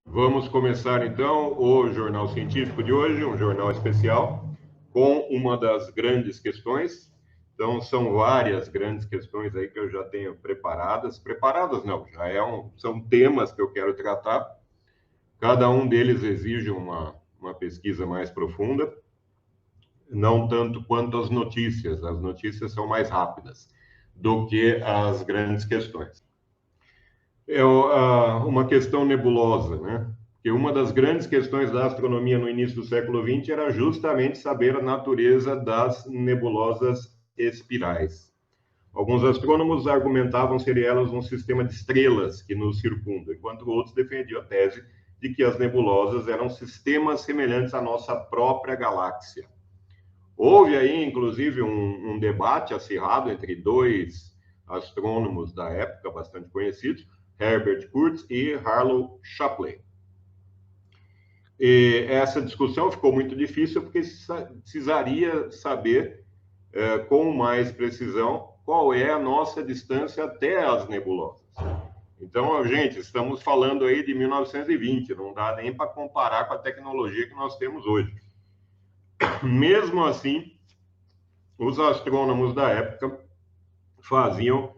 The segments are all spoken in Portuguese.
Vamos começar então o Jornal Científico de hoje, um jornal especial, com uma das grandes questões. Então, são várias grandes questões aí que eu já tenho preparadas. Preparadas não, são temas que eu quero tratar. Cada um deles exige uma pesquisa mais profunda, não tanto quanto as notícias. As notícias são mais rápidas do que as grandes questões. É uma questão nebulosa, né? Porque uma das grandes questões da astronomia no início do século XX era justamente saber a natureza das nebulosas espirais. Alguns astrônomos argumentavam ser elas um sistema de estrelas que nos circunda, enquanto outros defendiam a tese de que as nebulosas eram sistemas semelhantes à nossa própria galáxia. Houve aí, inclusive, um debate acirrado entre dois astrônomos da época, bastante conhecidos, Herbert Kurtz e Harlow Shapley. E essa discussão ficou muito difícil porque precisaria saber com mais precisão qual é a nossa distância até as nebulosas. Então, gente, estamos falando aí de 1920, não dá nem para comparar com a tecnologia que nós temos hoje. Mesmo assim, os astrônomos da época faziam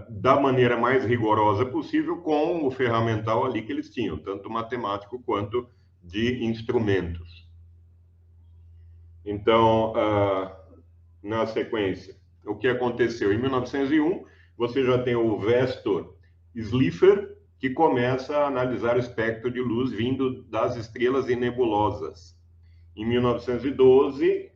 da maneira mais rigorosa possível com o ferramental ali que eles tinham, tanto matemático quanto de instrumentos. Então, na sequência, o que aconteceu? Em 1901, você já tem o Vestor Slipher, que começa a analisar o espectro de luz vindo das estrelas e nebulosas. Em 1912,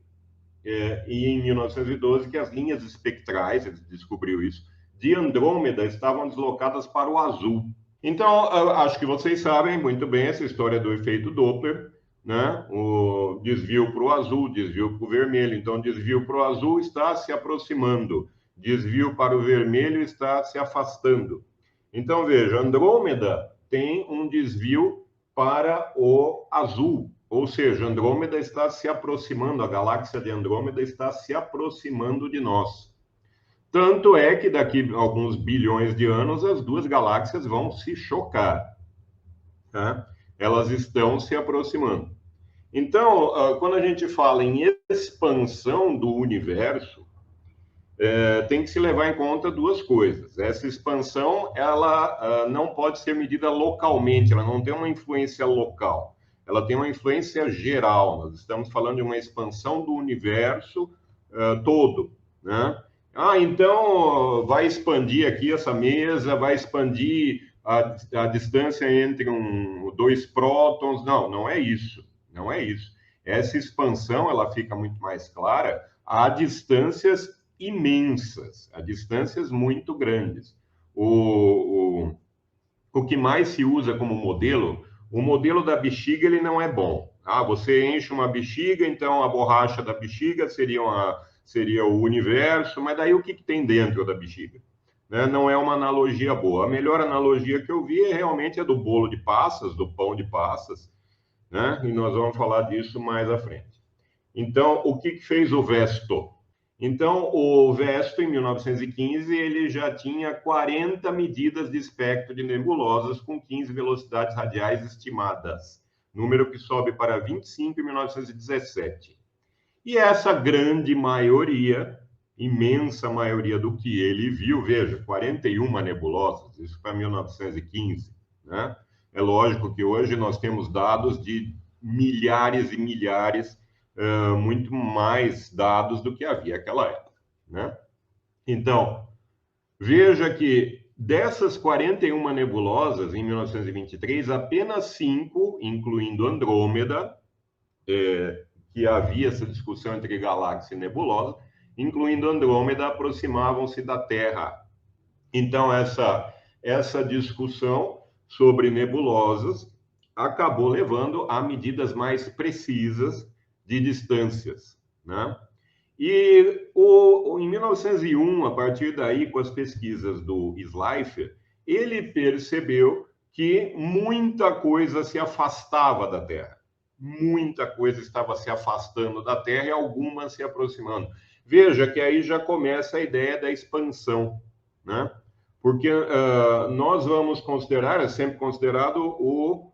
e em 1912 que as linhas espectrais, ele descobriu isso, de Andrômeda estavam deslocadas para o azul. Então, acho que vocês sabem muito bem essa história do efeito Doppler, né? O desvio para o azul, desvio para o vermelho. Então, desvio para o azul está se aproximando, desvio para o vermelho está se afastando. Então, veja, Andrômeda tem um desvio para o azul, ou seja, Andrômeda está se aproximando, a galáxia de Andrômeda está se aproximando de nós. Tanto é que daqui a alguns bilhões de anos as duas galáxias vão se chocar. Tá? Elas estão se aproximando. Então, quando a gente fala em expansão do universo, tem que se levar em conta duas coisas. Essa expansão, ela não pode ser medida localmente, ela não tem uma influência local, ela tem uma influência geral. Nós estamos falando de uma expansão do universo todo, né? Então vai expandir aqui essa mesa, vai expandir a distância entre dois prótons. Não, não é isso. Não é isso. Essa expansão, ela fica muito mais clara a distâncias imensas, a distâncias muito grandes. O que mais se usa como modelo, o modelo da bexiga, ele não é bom. Você enche uma bexiga, então a borracha da bexiga seria o universo, mas daí o que tem dentro da bexiga? Né? Não é uma analogia boa. A melhor analogia que eu vi realmente é do bolo de passas, do pão de passas, né? E nós vamos falar disso mais à frente. Então, o que fez o Vesto? Então, o Vesto, em 1915, ele já tinha 40 medidas de espectro de nebulosas com 15 velocidades radiais estimadas, número que sobe para 25 em 1917. E essa grande maioria, imensa maioria do que ele viu, veja, 41 nebulosas, isso para 1915, né? É lógico que hoje nós temos dados de milhares e milhares, muito mais dados do que havia naquela época, né? Então, veja que dessas 41 nebulosas, em 1923, apenas 5, incluindo Andrômeda, que havia essa discussão entre galáxia e nebulosa, incluindo Andrômeda, aproximavam-se da Terra. Então, essa discussão sobre nebulosas acabou levando a medidas mais precisas de distâncias, né? E em 1901, a partir daí, com as pesquisas do Slipher, ele percebeu que muita coisa se afastava da Terra. Muita coisa estava se afastando da Terra e algumas se aproximando. Veja que aí já começa a ideia da expansão, né? porque nós vamos considerar, é sempre considerado o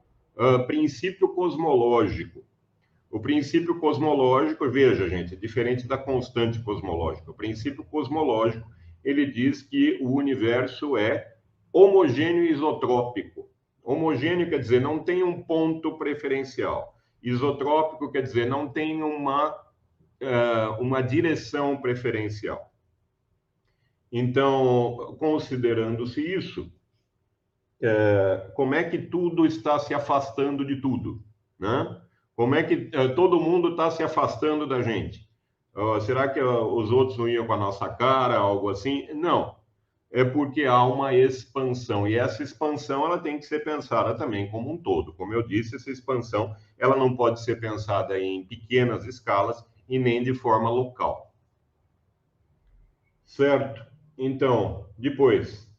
princípio cosmológico. O princípio cosmológico, veja, gente, é diferente da constante cosmológica. O princípio cosmológico, ele diz que o universo é homogêneo e isotrópico. Homogêneo quer dizer não tem um ponto preferencial. Isotrópico quer dizer não tem uma direção preferencial. Então, considerando-se isso, como é que tudo está se afastando de tudo, né? Como é que todo mundo está se afastando da gente? Será que os outros não iam com a nossa cara, algo assim? Não. É porque há uma expansão. E essa expansão ela tem que ser pensada também como um todo. Como eu disse, essa expansão ela não pode ser pensada em pequenas escalas e nem de forma local. Certo? Então, depois...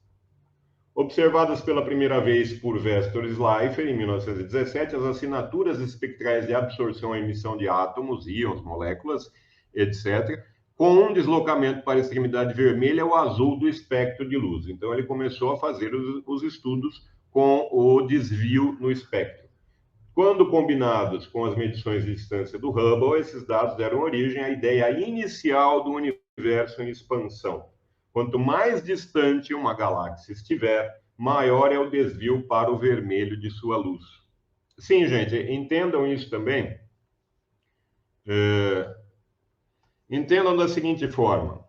Observadas pela primeira vez por Vestor e Slipher, em 1917, as assinaturas espectrais de absorção e emissão de átomos, íons, moléculas, etc., com um deslocamento para a extremidade vermelha ou azul do espectro de luz. Então, ele começou a fazer os estudos com o desvio no espectro. Quando combinados com as medições de distância do Hubble, esses dados deram origem à ideia inicial do universo em expansão. Quanto mais distante uma galáxia estiver, maior é o desvio para o vermelho de sua luz. Sim, gente, entendam isso também. Entendam da seguinte forma.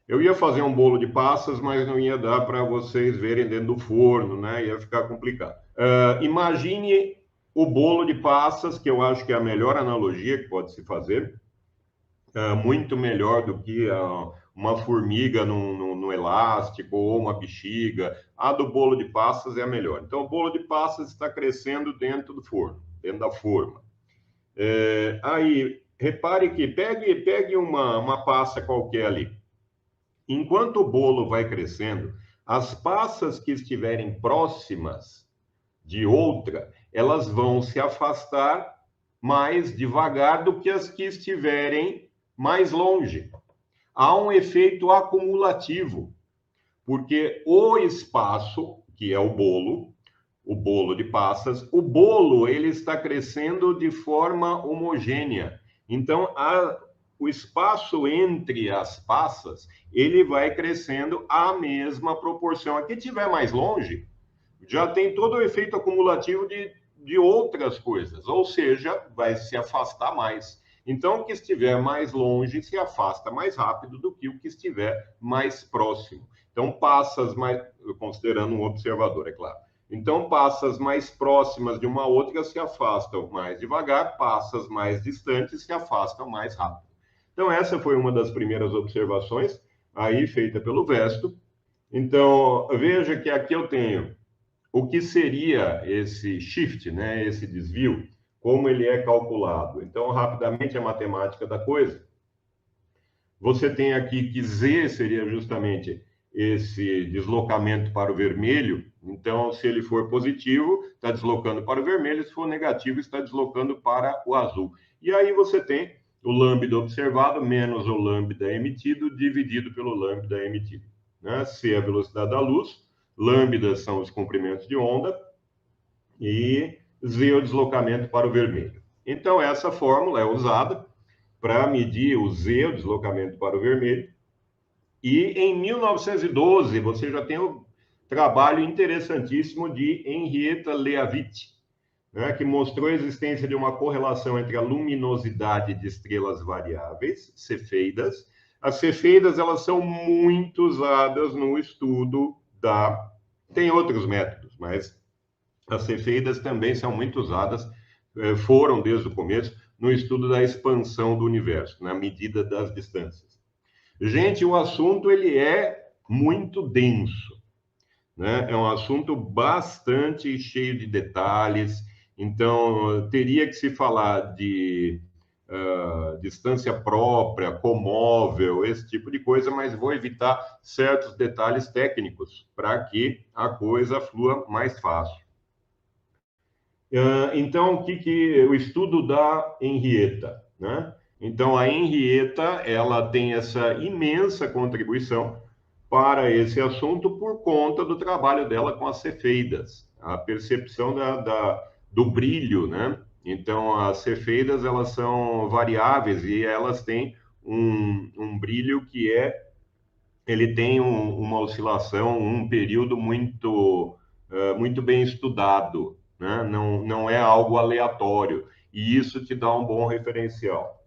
Eu ia fazer um bolo de passas, mas não ia dar para vocês verem dentro do forno, né? Ia ficar complicado. Imagine o bolo de passas, que eu acho que é a melhor analogia que pode se fazer. Muito melhor do que uma formiga no elástico ou uma bexiga. A do bolo de passas é a melhor. Então, o bolo de passas está crescendo dentro do forno, dentro da forma. Aí, repare que pegue uma passa qualquer ali. Enquanto o bolo vai crescendo, as passas que estiverem próximas de outra, elas vão se afastar mais devagar do que as que estiverem mais longe. Há um efeito acumulativo, porque o espaço, que é o bolo de passas, o bolo ele está crescendo de forma homogênea. Então, o espaço entre as passas, ele vai crescendo à mesma proporção. A que estiver mais longe, já tem todo o efeito acumulativo de outras coisas, ou seja, vai se afastar mais. Então, o que estiver mais longe se afasta mais rápido do que o que estiver mais próximo. Então, passas mais, considerando um observador, é claro. Então, passas mais próximas de uma outra se afastam mais devagar, passas mais distantes se afastam mais rápido. Então, essa foi uma das primeiras observações aí feita pelo Vesto. Então, veja que aqui eu tenho o que seria esse shift, né, esse desvio, como ele é calculado. Então, rapidamente, a matemática da coisa. Você tem aqui que Z seria justamente esse deslocamento para o vermelho. Então, se ele for positivo, está deslocando para o vermelho. Se for negativo, está deslocando para o azul. E aí você tem o lambda observado menos o lambda emitido dividido pelo lambda emitido. Né? C é a velocidade da luz, lambda são os comprimentos de onda e Z é o deslocamento para o vermelho. Então, essa fórmula é usada para medir o Z, o deslocamento para o vermelho. E em 1912, você já tem o trabalho interessantíssimo de Henrietta Leavitt, né, que mostrou a existência de uma correlação entre a luminosidade de estrelas variáveis, cefeidas. As cefeidas, elas são muito usadas no estudo da... Tem outros métodos, mas as cefeidas também são muito usadas, foram desde o começo, no estudo da expansão do universo, na medida das distâncias. Gente, o assunto ele é muito denso, né? É um assunto bastante cheio de detalhes, então teria que se falar de distância própria, comóvel, esse tipo de coisa, mas vou evitar certos detalhes técnicos para que a coisa flua mais fácil. Então, o que o estudo da Henrietta, né? Então, a Henrietta, ela tem essa imensa contribuição para esse assunto por conta do trabalho dela com as cefeidas, a percepção do brilho, né? Então, as cefeidas, elas são variáveis e elas têm um brilho que ele tem uma oscilação, um período muito bem estudado, né? Não é algo aleatório, e isso te dá um bom referencial.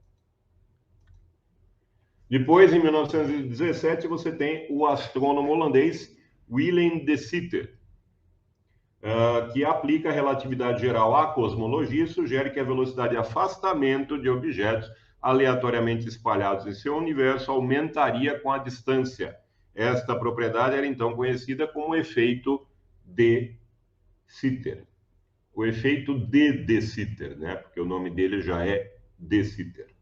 Depois, em 1917, você tem o astrônomo holandês Willem de Sitter, que aplica a relatividade geral à cosmologia e sugere que a velocidade de afastamento de objetos aleatoriamente espalhados em seu universo aumentaria com a distância. Esta propriedade era então conhecida como efeito de Sitter. O efeito de Sitter, né? Porque o nome dele já é de Sitter.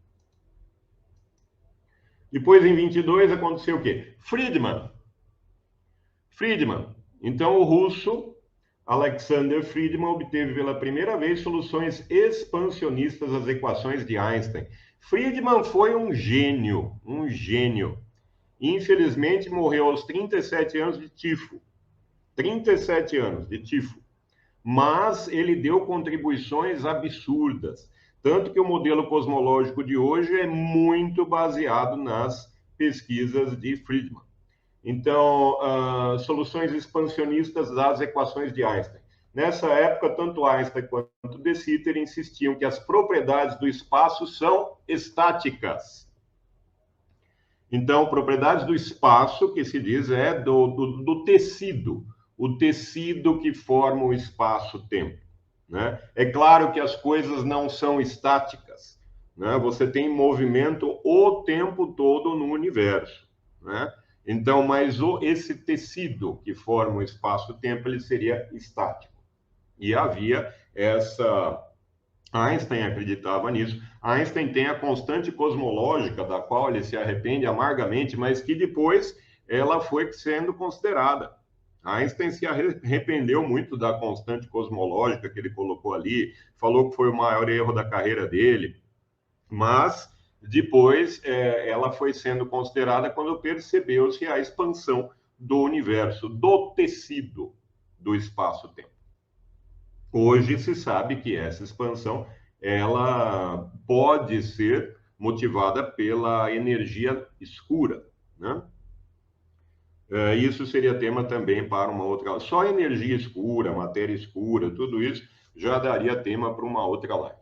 Depois, em 22, aconteceu o quê? Friedmann. Então, o russo Alexander Friedmann obteve pela primeira vez soluções expansionistas às equações de Einstein. Friedmann foi um gênio. Infelizmente, morreu aos 37 anos de tifo. 37 anos de tifo. Mas ele deu contribuições absurdas. Tanto que o modelo cosmológico de hoje é muito baseado nas pesquisas de Friedmann. Então, soluções expansionistas das equações de Einstein. Nessa época, tanto Einstein quanto de Sitter insistiam que as propriedades do espaço são estáticas. Então, propriedades do espaço, que se diz, é do tecido, o tecido que forma o espaço-tempo, né? É claro que as coisas não são estáticas, né? Você tem movimento o tempo todo no universo, né? Então, mas esse tecido que forma o espaço-tempo, ele seria estático. E havia essa... Einstein acreditava nisso. Einstein tem a constante cosmológica, da qual ele se arrepende amargamente, mas que depois ela foi sendo considerada. Einstein se arrependeu muito da constante cosmológica que ele colocou ali, falou que foi o maior erro da carreira dele, mas depois ela foi sendo considerada quando percebeu-se a expansão do universo, do tecido do espaço-tempo. Hoje se sabe que essa expansão ela pode ser motivada pela energia escura, né? Isso seria tema também para uma outra... Só energia escura, matéria escura, tudo isso já daria tema para uma outra live.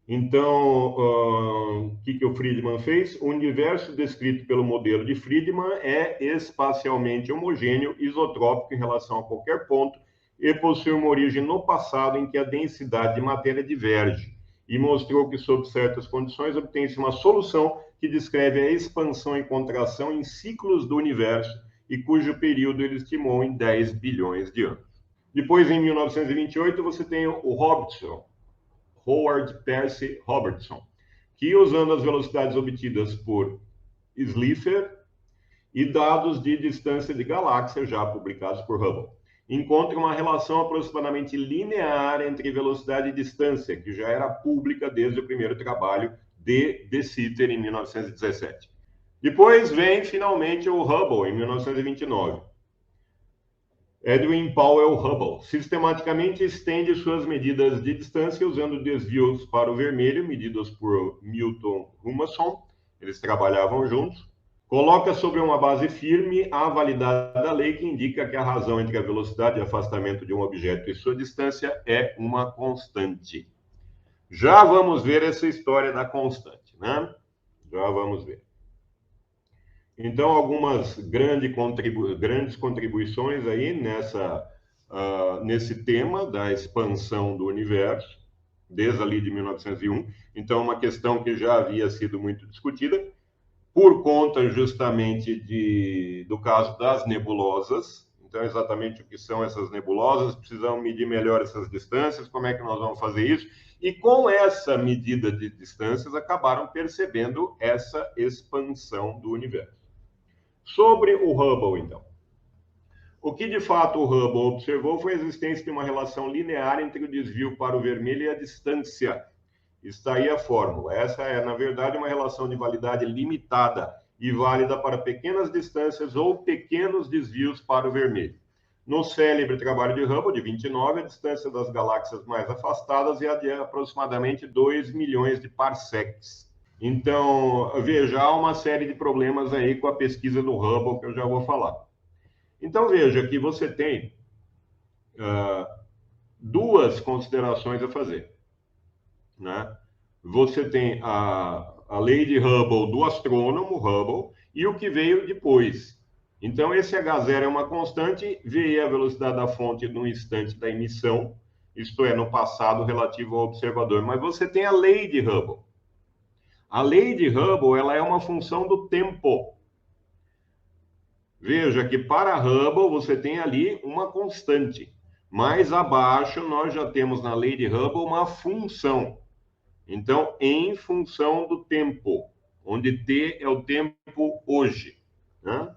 Então, o que o Friedmann fez? O universo descrito pelo modelo de Friedmann é espacialmente homogêneo, isotrópico em relação a qualquer ponto e possui uma origem no passado em que a densidade de matéria diverge, e mostrou que, sob certas condições, obtém-se uma solução que descreve a expansão e contração em ciclos do universo e cujo período ele estimou em 10 bilhões de anos. Depois, em 1928, você tem o Howard Percy Robertson, que, usando as velocidades obtidas por Slipher e dados de distância de galáxia já publicados por Hubble, encontra uma relação aproximadamente linear entre velocidade e distância, que já era pública desde o primeiro trabalho de Sitter, em 1917. Depois vem, finalmente, o Hubble, em 1929. Edwin Powell Hubble sistematicamente estende suas medidas de distância usando desvios para o vermelho, medidos por Milton Humason, eles trabalhavam juntos. Coloca sobre uma base firme a validade da lei que indica que a razão entre a velocidade de afastamento de um objeto e sua distância é uma constante. Já vamos ver essa história da constante, né? Já vamos ver. Então, algumas grandes contribuições aí nesse tema da expansão do universo, desde ali de 1901. Então, uma questão que já havia sido muito discutida, por conta justamente do caso das nebulosas. Então, exatamente o que são essas nebulosas, precisamos medir melhor essas distâncias, como é que nós vamos fazer isso? E com essa medida de distâncias, acabaram percebendo essa expansão do universo. Sobre o Hubble, então. O que de fato o Hubble observou foi a existência de uma relação linear entre o desvio para o vermelho e a distância. Está aí a fórmula. Essa é, na verdade, uma relação de validade limitada e válida para pequenas distâncias ou pequenos desvios para o vermelho. No célebre trabalho de Hubble, de 29, a distância das galáxias mais afastadas é de aproximadamente 2 milhões de parsecs. Então, veja, há uma série de problemas aí com a pesquisa do Hubble, que eu já vou falar. Então, veja que você tem duas considerações a fazer, né? Você tem a lei de Hubble do astrônomo Hubble e o que veio depois. Então, esse H0 é uma constante, V é a velocidade da fonte no instante da emissão, isto é, no passado relativo ao observador. Mas você tem a lei de Hubble. A lei de Hubble, ela é uma função do tempo. Veja que para Hubble você tem ali uma constante. Mais abaixo nós já temos na lei de Hubble uma função. Então, em função do tempo, onde T é o tempo hoje, né?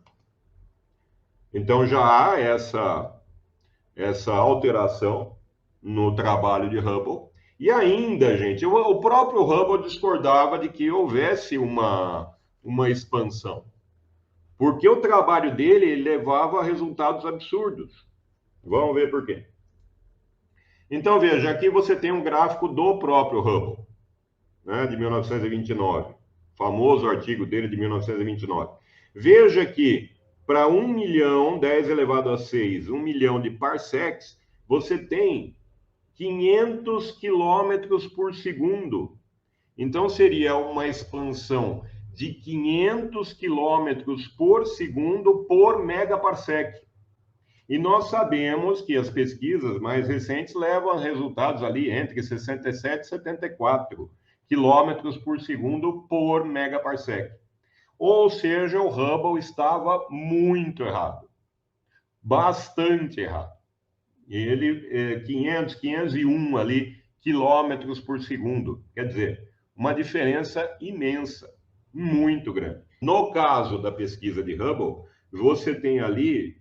Então já há essa alteração no trabalho de Hubble. E ainda, gente, o próprio Hubble discordava de que houvesse uma expansão. Porque o trabalho dele levava a resultados absurdos. Vamos ver por quê. Então, veja, aqui você tem um gráfico do próprio Hubble, né, de 1929. Famoso artigo dele de 1929. Veja que para 1 milhão, 10 elevado a 6, 1 milhão de parsecs, você tem 500 quilômetros por segundo. Então, seria uma expansão de 500 quilômetros por segundo por megaparsec. E nós sabemos que as pesquisas mais recentes levam a resultados ali entre 67 e 74 quilômetros por segundo por megaparsec. Ou seja, o Hubble estava muito errado. Bastante errado. Ele, 500, 501 ali, quilômetros por segundo. Quer dizer, uma diferença imensa, muito grande. No caso da pesquisa de Hubble, você tem ali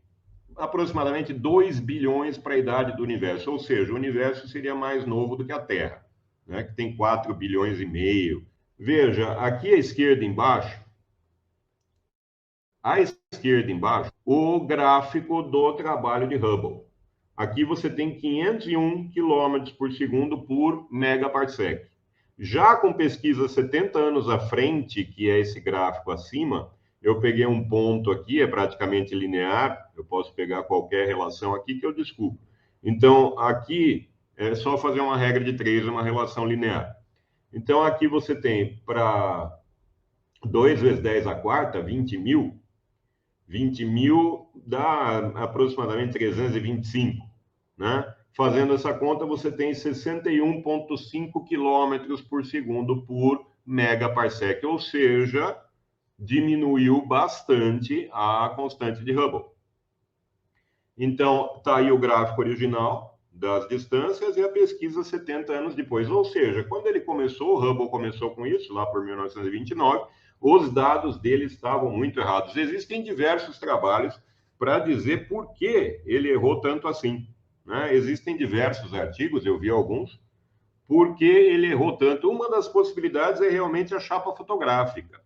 aproximadamente 2 bilhões para a idade do universo, ou seja, o universo seria mais novo do que a Terra, né, que tem 4 bilhões e meio. Veja, aqui à esquerda embaixo, o gráfico do trabalho de Hubble. Aqui você tem 501 km por segundo por megaparsec. Já com pesquisa 70 anos à frente, que é esse gráfico acima, eu peguei um ponto aqui, é praticamente linear, eu posso pegar qualquer relação aqui que eu descubro. Então, aqui é só fazer uma regra de 3, uma relação linear. Então, aqui você tem para 2 vezes 10 à quarta, 20 mil. 20 mil dá aproximadamente 325, né? Fazendo essa conta, você tem 61,5 quilômetros por segundo por megaparsec, ou seja, diminuiu bastante a constante de Hubble. Então, está aí o gráfico original das distâncias e a pesquisa 70 anos depois. Ou seja, quando ele começou, o Hubble começou com isso, lá por 1929, os dados dele estavam muito errados. Existem diversos trabalhos para dizer por que ele errou tanto assim, né? Existem diversos artigos, eu vi alguns, por que ele errou tanto. Uma das possibilidades é realmente a chapa fotográfica.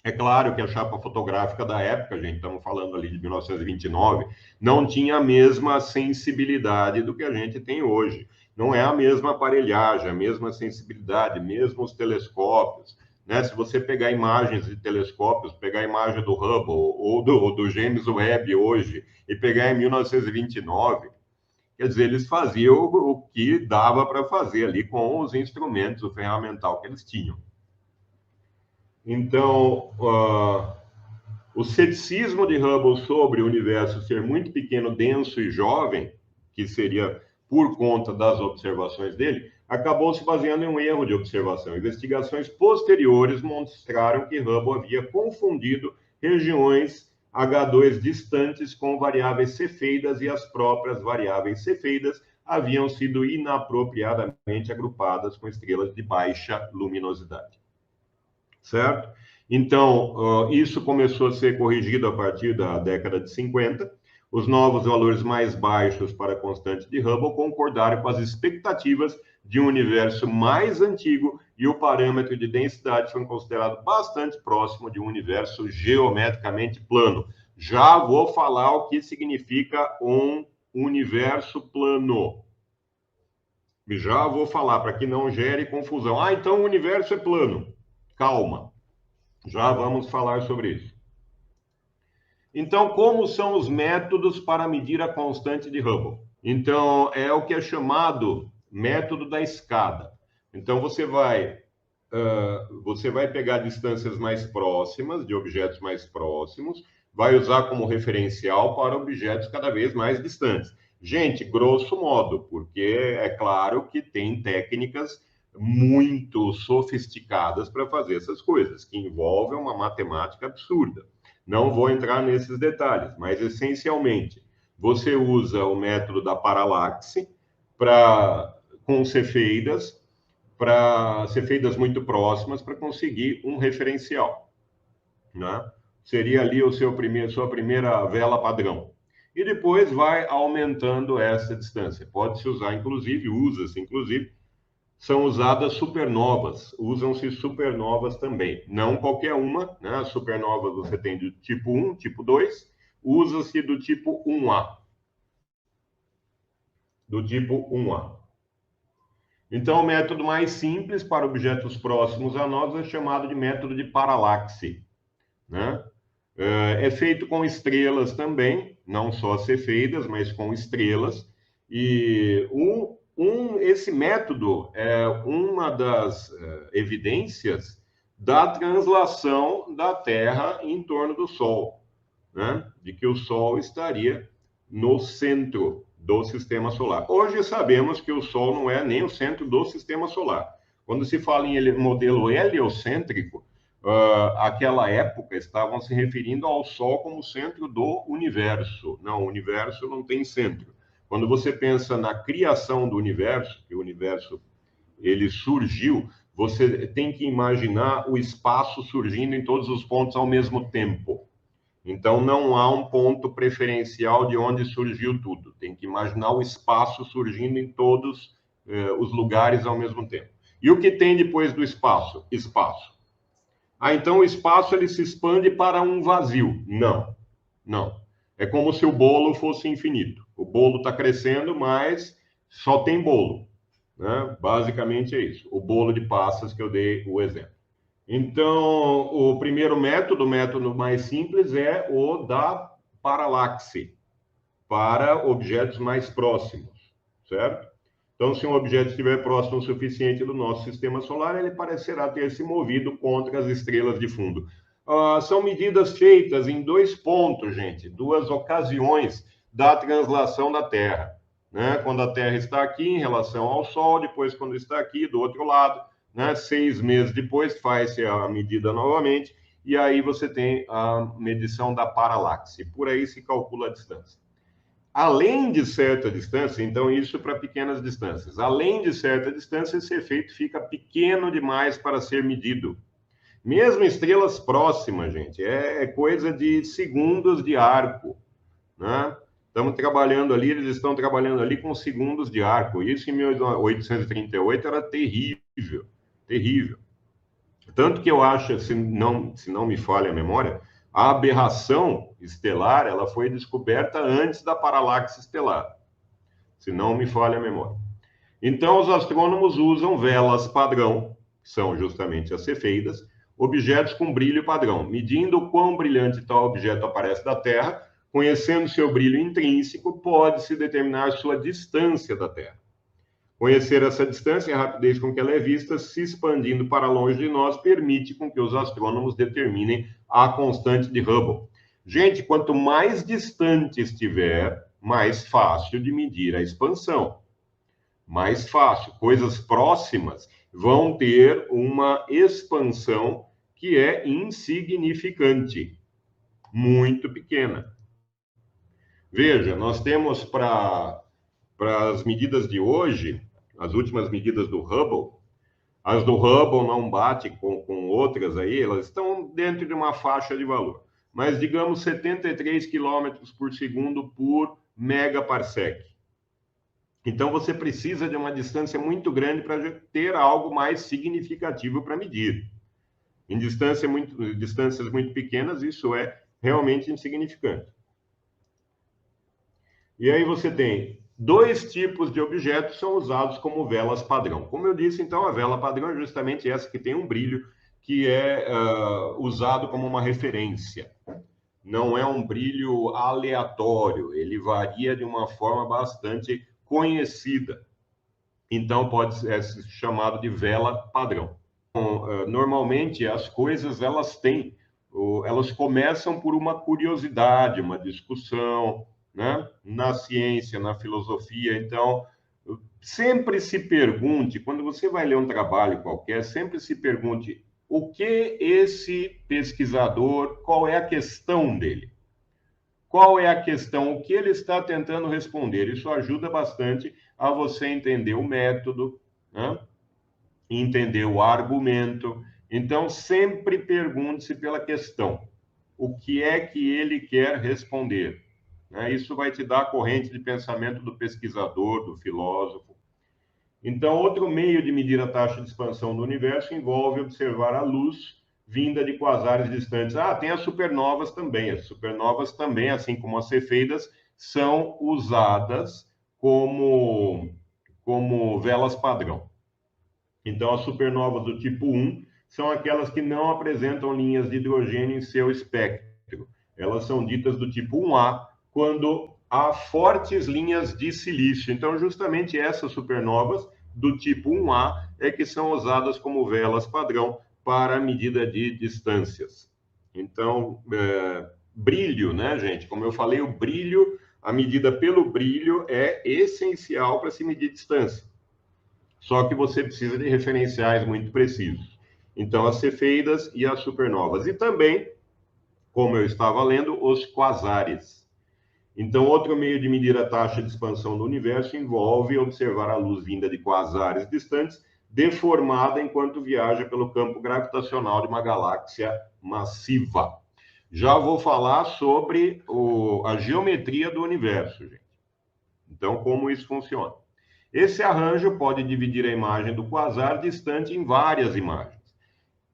É claro que a chapa fotográfica da época, gente, estamos falando ali de 1929, não tinha a mesma sensibilidade do que a gente tem hoje. Não é a mesma aparelhagem, a mesma sensibilidade, mesmo os telescópios, né? Se você pegar imagens de telescópios, pegar a imagem do Hubble ou do James Webb hoje e pegar em 1929, quer dizer, eles faziam o que dava para fazer ali com os instrumentos, o ferramental que eles tinham. Então, o ceticismo de Hubble sobre o universo ser muito pequeno, denso e jovem, que seria por conta das observações dele, acabou se baseando em um erro de observação. Investigações posteriores mostraram que Hubble havia confundido regiões H2 distantes com variáveis cefeidas e as próprias variáveis cefeidas haviam sido inapropriadamente agrupadas com estrelas de baixa luminosidade. Certo? Então, isso começou a ser corrigido a partir da década de 50. Os novos valores mais baixos para a constante de Hubble concordaram com as expectativas de um universo mais antigo e o parâmetro de densidade foi considerado bastante próximo de um universo geometricamente plano. Já vou falar o que significa um universo plano. Já vou falar, para que não gere confusão. Ah, então o universo é plano. Calma, já vamos falar sobre isso. Então, como são os métodos para medir a constante de Hubble? Então, é o que é chamado método da escada. Então, você vai pegar distâncias mais próximas, de objetos mais próximos, vai usar como referencial para objetos cada vez mais distantes. Gente, grosso modo, porque é claro que tem técnicas muito sofisticadas para fazer essas coisas, que envolvem uma matemática absurda. Não vou entrar nesses detalhes, mas essencialmente, você usa o método da paralaxe com cefeidas, para cefeidas muito próximas, para conseguir um referencial, né? Seria ali sua primeira vela padrão. E depois vai aumentando essa distância. Pode-se usar, inclusive, usa-se, inclusive, são usadas supernovas. Usam-se supernovas também. Não qualquer uma, né? As supernovas você tem do tipo 1, tipo 2, usa-se do tipo 1A. Do tipo 1A. Então, o método mais simples para objetos próximos a nós é chamado de método de paralaxe, né? É feito com estrelas também, não só cefeidas, mas com estrelas. E esse método é uma das evidências da translação da Terra em torno do Sol, né? De que o Sol estaria no centro do sistema solar. Hoje sabemos que o Sol não é nem o centro do sistema solar. Quando se fala em modelo heliocêntrico, aquela época estavam se referindo ao Sol como centro do universo. Não, o universo não tem centro. Quando você pensa na criação do universo, que o universo ele surgiu, você tem que imaginar o espaço surgindo em todos os pontos ao mesmo tempo. Então, não há um ponto preferencial de onde surgiu tudo. Tem que imaginar o espaço surgindo em todos os lugares ao mesmo tempo. E o que tem depois do espaço? Espaço. Ah, então o espaço ele se expande para um vazio. Não, não. É como se o bolo fosse infinito. O bolo está crescendo, mas só tem bolo, né? Basicamente é isso. O bolo de passas que eu dei o exemplo. Então, o primeiro método, o método mais simples, é o da paralaxe, para objetos mais próximos, certo? Então, se um objeto estiver próximo o suficiente do nosso sistema solar, ele parecerá ter se movido contra as estrelas de fundo. São medidas feitas em 2 pontos, gente, 2 ocasiões da translação da Terra, né? Quando a Terra está aqui em relação ao Sol, depois quando está aqui do outro lado, né? 6 meses depois faz-se a medida novamente, e aí você tem a medição da paralaxe. Por aí se calcula a distância. Além de certa distância, então isso para pequenas distâncias, além de certa distância, esse efeito fica pequeno demais para ser medido. Mesmo estrelas próximas, gente, é coisa de segundos de arco, né? Estamos trabalhando ali, eles estão trabalhando ali com segundos de arco. Isso em 1838 era terrível, terrível. Tanto que eu acho, se não me falha a memória, a aberração estelar ela foi descoberta antes da paralaxe estelar, se não me falha a memória. Então, os astrônomos usam velas padrão, que são justamente as cefeidas, objetos com brilho padrão, medindo o quão brilhante tal objeto aparece da Terra, conhecendo seu brilho intrínseco, pode-se determinar sua distância da Terra. Conhecer essa distância e a rapidez com que ela é vista, se expandindo para longe de nós, permite com que os astrônomos determinem a constante de Hubble. Gente, quanto mais distante estiver, mais fácil de medir a expansão. Mais fácil. Coisas próximas vão ter uma expansão que é insignificante, muito pequena. Veja, nós temos para as medidas de hoje, as últimas medidas do Hubble, as do Hubble não batem com outras aí, elas estão dentro de uma faixa de valor. Mas, digamos, 73 km por segundo por megaparsec. Então, você precisa de uma distância muito grande para ter algo mais significativo para medir. Em distâncias muito pequenas, isso é realmente insignificante. E aí você tem dois tipos de objetos que são usados como velas padrão. Como eu disse, então, a vela padrão é justamente essa que tem um brilho que é usado como uma referência. Não é um brilho aleatório, ele varia de uma forma bastante conhecida. Então, pode ser chamado de vela padrão. Normalmente, as coisas, elas começam por uma curiosidade, uma discussão, né? Na ciência, na filosofia. Então, sempre se pergunte, quando você vai ler um trabalho qualquer, sempre se pergunte o que esse pesquisador, qual é a questão dele? Qual é a questão? O que ele está tentando responder? Isso ajuda bastante a você entender o método, né? Entender o argumento. Então, sempre pergunte-se pela questão. O que é que ele quer responder? Isso vai te dar a corrente de pensamento do pesquisador, do filósofo. Então, outro meio de medir a taxa de expansão do universo envolve observar a luz vinda de quasares distantes. Tem as supernovas também. As supernovas também, assim como as cefeidas, são usadas como velas padrão. Então, as supernovas do tipo 1 são aquelas que não apresentam linhas de hidrogênio em seu espectro. Elas são ditas do tipo 1A quando há fortes linhas de silício. Então, justamente essas supernovas do tipo 1A é que são usadas como velas padrão para a medida de distâncias. Então, brilho, né, gente? Como eu falei, o brilho, a medida pelo brilho é essencial para se medir distância. Só que você precisa de referenciais muito precisos. Então, as cefeidas e as supernovas. E também, como eu estava lendo, os quasares. Então, outro meio de medir a taxa de expansão do universo envolve observar a luz vinda de quasares distantes, deformada enquanto viaja pelo campo gravitacional de uma galáxia massiva. Já vou falar sobre a geometria do universo, gente. Então, como isso funciona? Esse arranjo pode dividir a imagem do quasar distante em várias imagens.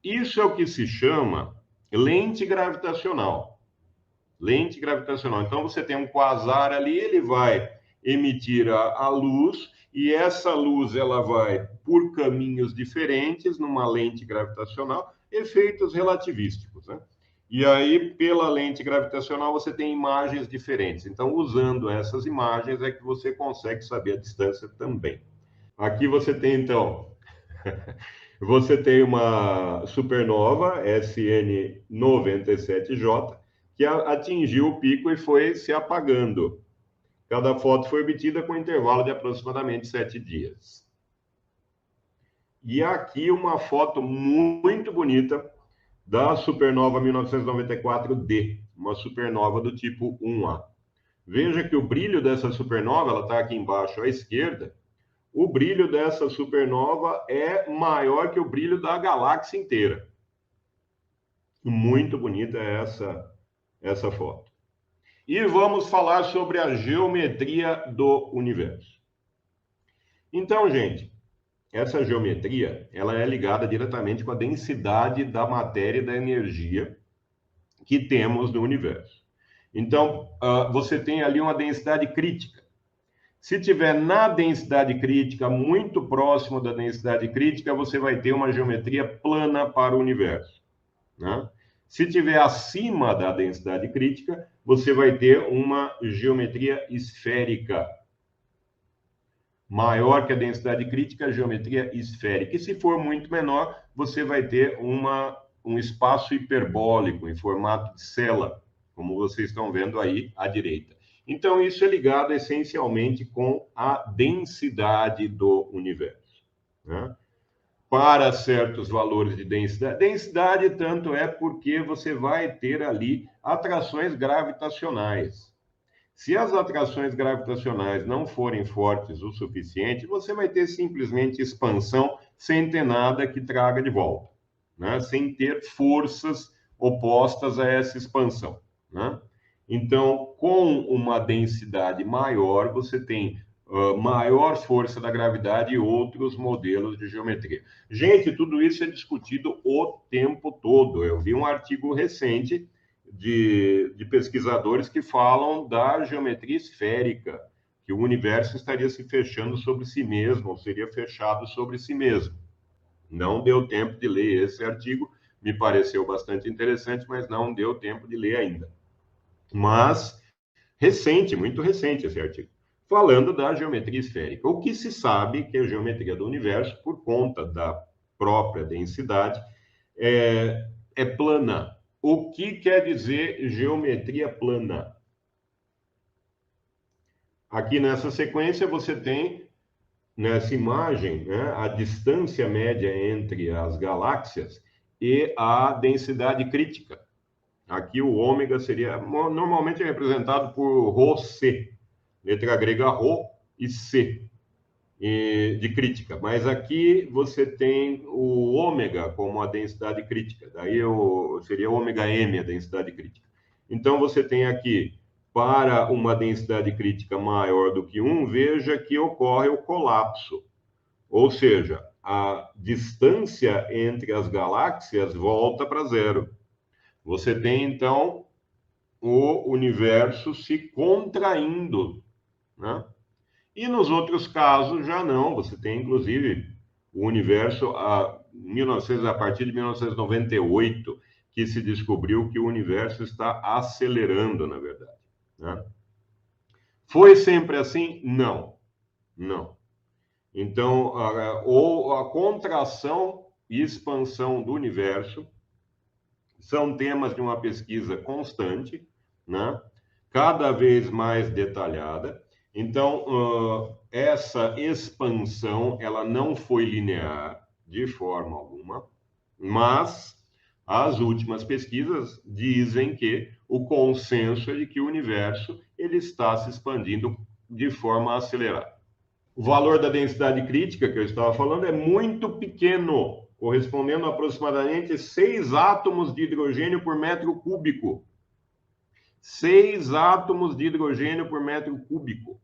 Isso é o que se chama lente gravitacional. Lente gravitacional. Então, você tem um quasar ali, ele vai emitir a luz, e essa luz ela vai por caminhos diferentes numa lente gravitacional, efeitos relativísticos, né? E aí, pela lente gravitacional, você tem imagens diferentes. Então, usando essas imagens é que você consegue saber a distância também. Aqui você tem, então, você tem uma supernova, SN97J, que atingiu o pico e foi se apagando. Cada foto foi obtida com um intervalo de aproximadamente 7 dias. E aqui uma foto muito bonita da supernova 1994D, uma supernova do tipo 1A. Veja que o brilho dessa supernova, ela está aqui embaixo à esquerda, o brilho dessa supernova é maior que o brilho da galáxia inteira. Muito bonita essa foto. E vamos falar sobre a geometria do universo. Então, gente, essa geometria, ela é ligada diretamente com a densidade da matéria e da energia que temos no universo. Então, você tem ali uma densidade crítica. Se tiver na densidade crítica, muito próximo da densidade crítica, você vai ter uma geometria plana para o universo, né? Se tiver acima da densidade crítica, você vai ter uma geometria esférica. Maior que a densidade crítica, a geometria esférica. E se for muito menor, você vai ter um espaço hiperbólico em formato de cela, como vocês estão vendo aí à direita. Então, isso é ligado essencialmente com a densidade do universo, né? Para certos valores de densidade. Densidade tanto é porque você vai ter ali atrações gravitacionais. Se as atrações gravitacionais não forem fortes o suficiente, você vai ter simplesmente expansão sem ter nada que traga de volta, né? Sem ter forças opostas a essa expansão, né? Então, com uma densidade maior, você tem maior força da gravidade e outros modelos de geometria. Gente, tudo isso é discutido o tempo todo. Eu vi um artigo recente de pesquisadores que falam da geometria esférica, que o universo estaria se fechando sobre si mesmo, ou seria fechado sobre si mesmo. Não deu tempo de ler esse artigo, me pareceu bastante interessante, mas não deu tempo de ler ainda. Mas recente, muito recente esse artigo, falando da geometria esférica. O que se sabe que a geometria do universo, por conta da própria densidade, é plana. O que quer dizer geometria plana? Aqui nessa sequência você tem, nessa imagem, né, a distância média entre as galáxias e a densidade crítica. Aqui o ômega seria, normalmente é representado por ρc, letra grega rho e c, de crítica. Mas aqui você tem o ômega como a densidade crítica, daí seria ômega m a densidade crítica. Então você tem aqui, para uma densidade crítica maior do que 1, veja que ocorre o colapso. Ou seja, a distância entre as galáxias volta para zero. Você tem, então, o universo se contraindo, né? E nos outros casos já não. Você tem, inclusive, o universo a partir de 1998, que se descobriu que o universo está acelerando, na verdade, né? Foi sempre assim? Não, não. Então, a contração e expansão do universo são temas de uma pesquisa constante, né? Cada vez mais detalhada. Então, essa expansão, ela não foi linear de forma alguma, mas as últimas pesquisas dizem que o consenso é de que o universo ele está se expandindo de forma acelerada. O valor da densidade crítica que eu estava falando é muito pequeno, correspondendo a aproximadamente 6 átomos de hidrogênio por metro cúbico. 6 átomos de hidrogênio por metro cúbico.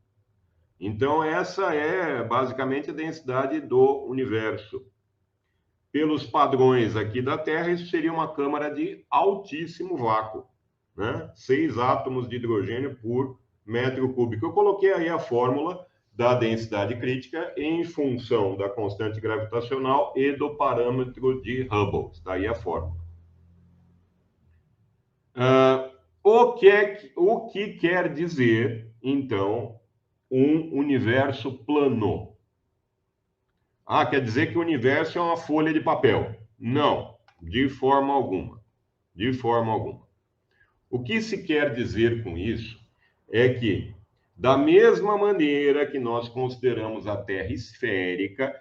Então, essa é basicamente a densidade do universo. Pelos padrões aqui da Terra, isso seria uma câmara de altíssimo vácuo, né? 6 átomos de hidrogênio por metro cúbico. Eu coloquei aí a fórmula da densidade crítica em função da constante gravitacional e do parâmetro de Hubble. Está aí a fórmula. O que quer dizer, então, um universo plano? Quer dizer que o universo é uma folha de papel? Não, de forma alguma. De forma alguma. O que se quer dizer com isso é que, da mesma maneira que nós consideramos a Terra esférica,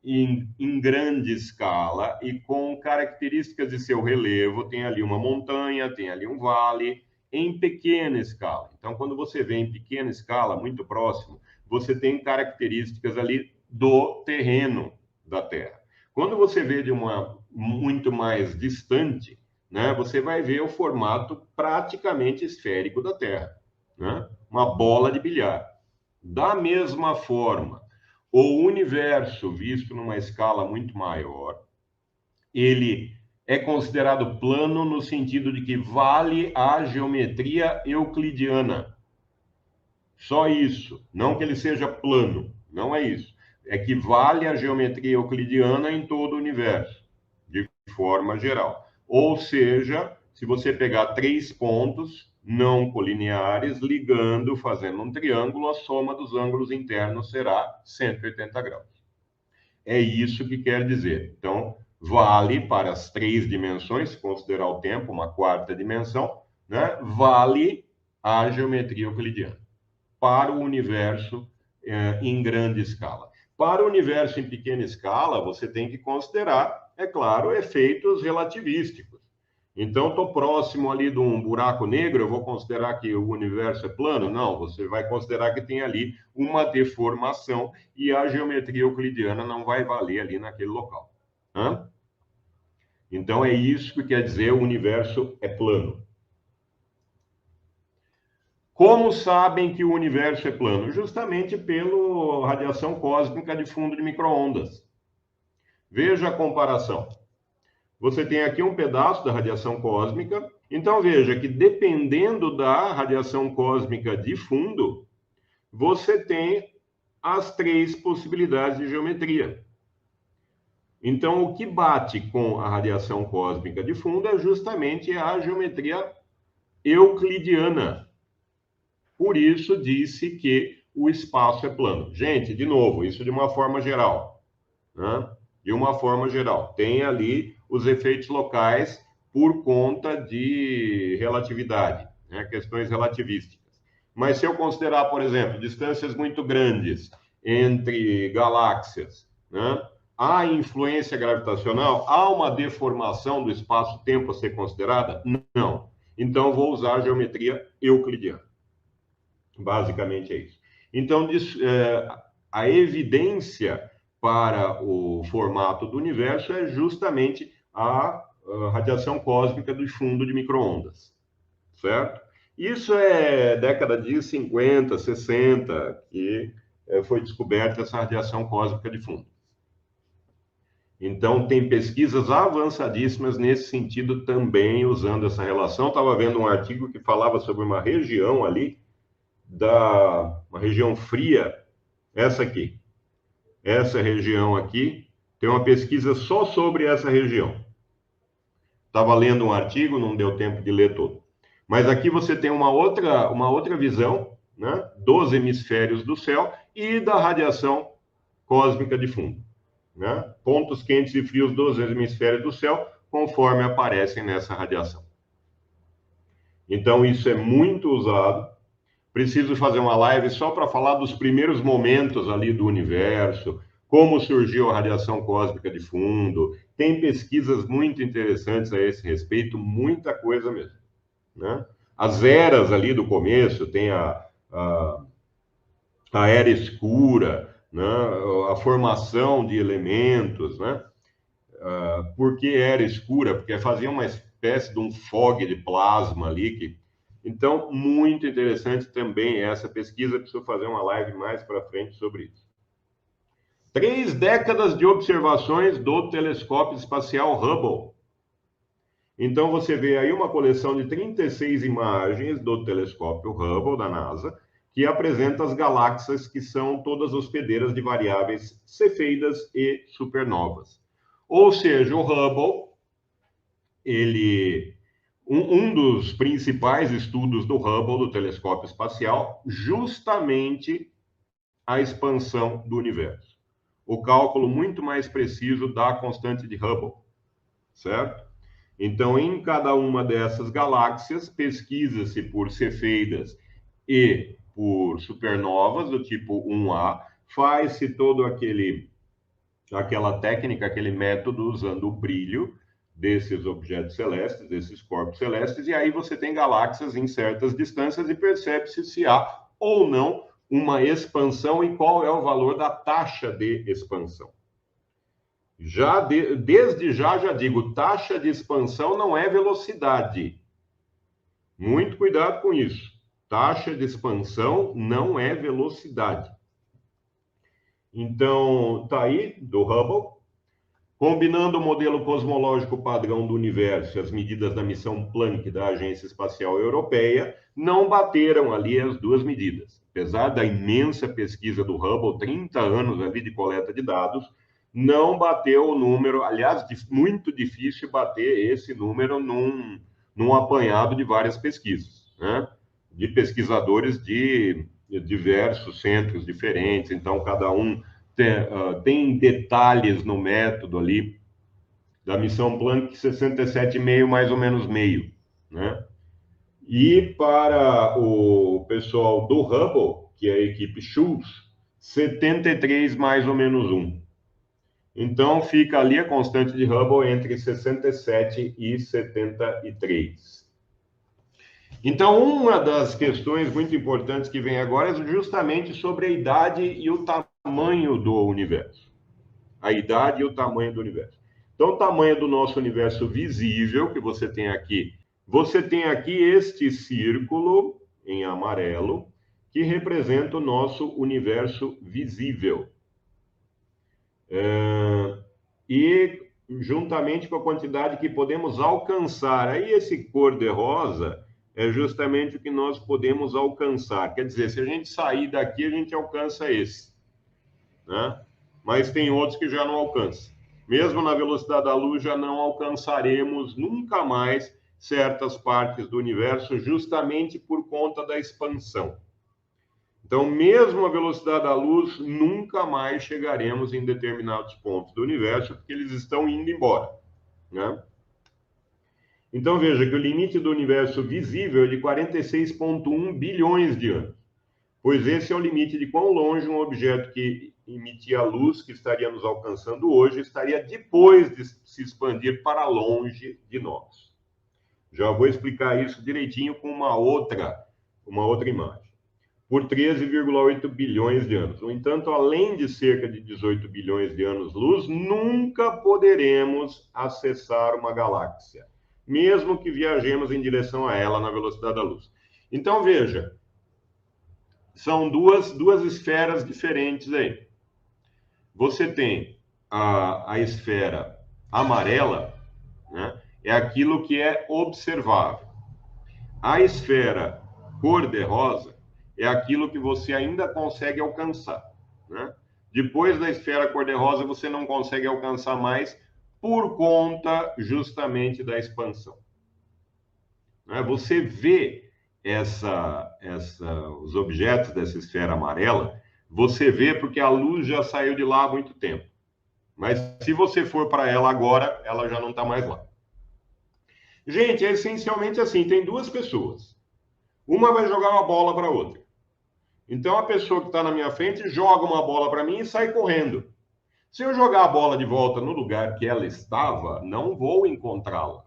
em grande escala e com características de seu relevo, tem ali uma montanha, tem ali um vale, em pequena escala. Então, quando você vê em pequena escala, muito próximo, você tem características ali do terreno da Terra. Quando você vê de uma muito mais distante, né, você vai ver o formato praticamente esférico da Terra, né? Uma bola de bilhar. Da mesma forma, o universo, visto numa escala muito maior, ele é considerado plano no sentido de que vale a geometria euclidiana. Só isso. Não que ele seja plano, não é isso. É que vale a geometria euclidiana em todo o universo, de forma geral. Ou seja, se você pegar 3 pontos não colineares, ligando, fazendo um triângulo, a soma dos ângulos internos será 180 graus. É isso que quer dizer. Então, vale para as 3 dimensões, se considerar o tempo, uma quarta dimensão, né? Vale a geometria euclidiana para o universo em grande escala. Para o universo em pequena escala, você tem que considerar, é claro, efeitos relativísticos. Então, estou próximo ali de um buraco negro, eu vou considerar que o universo é plano? Não, você vai considerar que tem ali uma deformação e a geometria euclidiana não vai valer ali naquele local. Hã? Então, é isso que quer dizer o universo é plano. Como sabem que o universo é plano? Justamente pela radiação cósmica de fundo de micro-ondas. Veja a comparação. Você tem aqui um pedaço da radiação cósmica. Então, veja que dependendo da radiação cósmica de fundo, você tem as 3 possibilidades de geometria. Então, o que bate com a radiação cósmica de fundo é justamente a geometria euclidiana. Por isso, disse que o espaço é plano. Gente, de novo, isso de uma forma geral, né? De uma forma geral. Tem ali os efeitos locais por conta de relatividade, né? Questões relativísticas. Mas se eu considerar, por exemplo, distâncias muito grandes entre galáxias, né? Há influência gravitacional? Há uma deformação do espaço-tempo a ser considerada? Não. Então, vou usar a geometria euclidiana. Basicamente é isso. Então, a evidência para o formato do universo é justamente a radiação cósmica do fundo de micro-ondas, certo? Isso é década de 50, 60, que foi descoberta essa radiação cósmica de fundo. Então, tem pesquisas avançadíssimas nesse sentido também, usando essa relação. Estava vendo um artigo que falava sobre uma região ali, uma região fria, essa aqui. Essa região aqui, tem uma pesquisa só sobre essa região. Estava lendo um artigo, não deu tempo de ler todo. Mas aqui você tem uma outra visão, né, dos hemisférios do céu e da radiação cósmica de fundo, né? Pontos quentes e frios dos hemisférios do céu, conforme aparecem nessa radiação. Então, isso é muito usado. Preciso fazer uma live só para falar dos primeiros momentos ali do universo, como surgiu a radiação cósmica de fundo. Tem pesquisas muito interessantes a esse respeito, muita coisa mesmo, né? As eras ali do começo, tem a era escura, né? A formação de elementos, né? Por que era escura? Porque fazia uma espécie de um fog de plasma ali que... Então, muito interessante também essa pesquisa. Preciso fazer uma live mais para frente sobre isso. 3 décadas de observações do telescópio espacial Hubble. Então, você vê aí uma coleção de 36 imagens do telescópio Hubble, da NASA, que apresenta as galáxias que são todas hospedeiras de variáveis cefeidas e supernovas. Ou seja, o Hubble, um dos principais estudos do Hubble, do telescópio espacial, justamente a expansão do universo. O cálculo muito mais preciso da constante de Hubble, certo? Então, em cada uma dessas galáxias, pesquisa-se por cefeidas e por supernovas do tipo 1A, faz-se todo aquela técnica, aquele método usando o brilho desses objetos celestes, desses corpos celestes, e aí você tem galáxias em certas distâncias e percebe-se se há ou não uma expansão e qual é o valor da taxa de expansão. Desde já digo, taxa de expansão não é velocidade. Muito cuidado com isso. Taxa de expansão não é velocidade. Então, tá aí, do Hubble. Combinando o modelo cosmológico padrão do universo e as medidas da missão Planck da Agência Espacial Europeia, não bateram ali as 2 medidas. Apesar da imensa pesquisa do Hubble, 30 anos ali de coleta de dados, não bateu o número, aliás, muito difícil bater esse número num apanhado de várias pesquisas, né? De pesquisadores de diversos centros diferentes, então cada um tem detalhes no método ali da missão Planck, 67,5 mais ou menos meio, né? E para o pessoal do Hubble, que é a equipe Schultz, 73 mais ou menos 1. Então fica ali a constante de Hubble entre 67 e 73. Então, uma das questões muito importantes que vem agora é justamente sobre a idade e o tamanho do universo. A idade e o tamanho do universo. Então, o tamanho do nosso universo visível, que você tem aqui este círculo, em amarelo, que representa o nosso universo visível. E juntamente com a quantidade que podemos alcançar. Aí esse cor-de-rosa é justamente o que nós podemos alcançar. Quer dizer, se a gente sair daqui, a gente alcança esse, né? Mas tem outros que já não alcançam. Mesmo na velocidade da luz, já não alcançaremos nunca mais certas partes do universo, justamente por conta da expansão. Então, mesmo a velocidade da luz, nunca mais chegaremos em determinados pontos do universo, porque eles estão indo embora, né? Então, veja que o limite do universo visível é de 46,1 bilhões de anos, pois esse é o limite de quão longe um objeto que emitia a luz, que estaria nos alcançando hoje, estaria depois de se expandir para longe de nós. Já vou explicar isso direitinho com uma outra imagem. Por 13,8 bilhões de anos. No entanto, além de cerca de 18 bilhões de anos-luz, nunca poderemos acessar uma galáxia, mesmo que viajemos em direção a ela na velocidade da luz. Então, veja, são duas esferas diferentes aí. Você tem a esfera amarela, né? É aquilo que é observável. A esfera cor-de-rosa é aquilo que você ainda consegue alcançar, né? Depois da esfera cor-de-rosa, você não consegue alcançar mais por conta justamente da expansão, né? Você vê os objetos dessa esfera amarela, você vê porque a luz já saiu de lá há muito tempo. Mas se você for para ela agora, ela já não está mais lá. Gente, é essencialmente assim, tem duas pessoas. Uma vai jogar uma bola para a outra. Então, a pessoa que está na minha frente joga uma bola para mim e sai correndo. Se eu jogar a bola de volta no lugar que ela estava, não vou encontrá-la.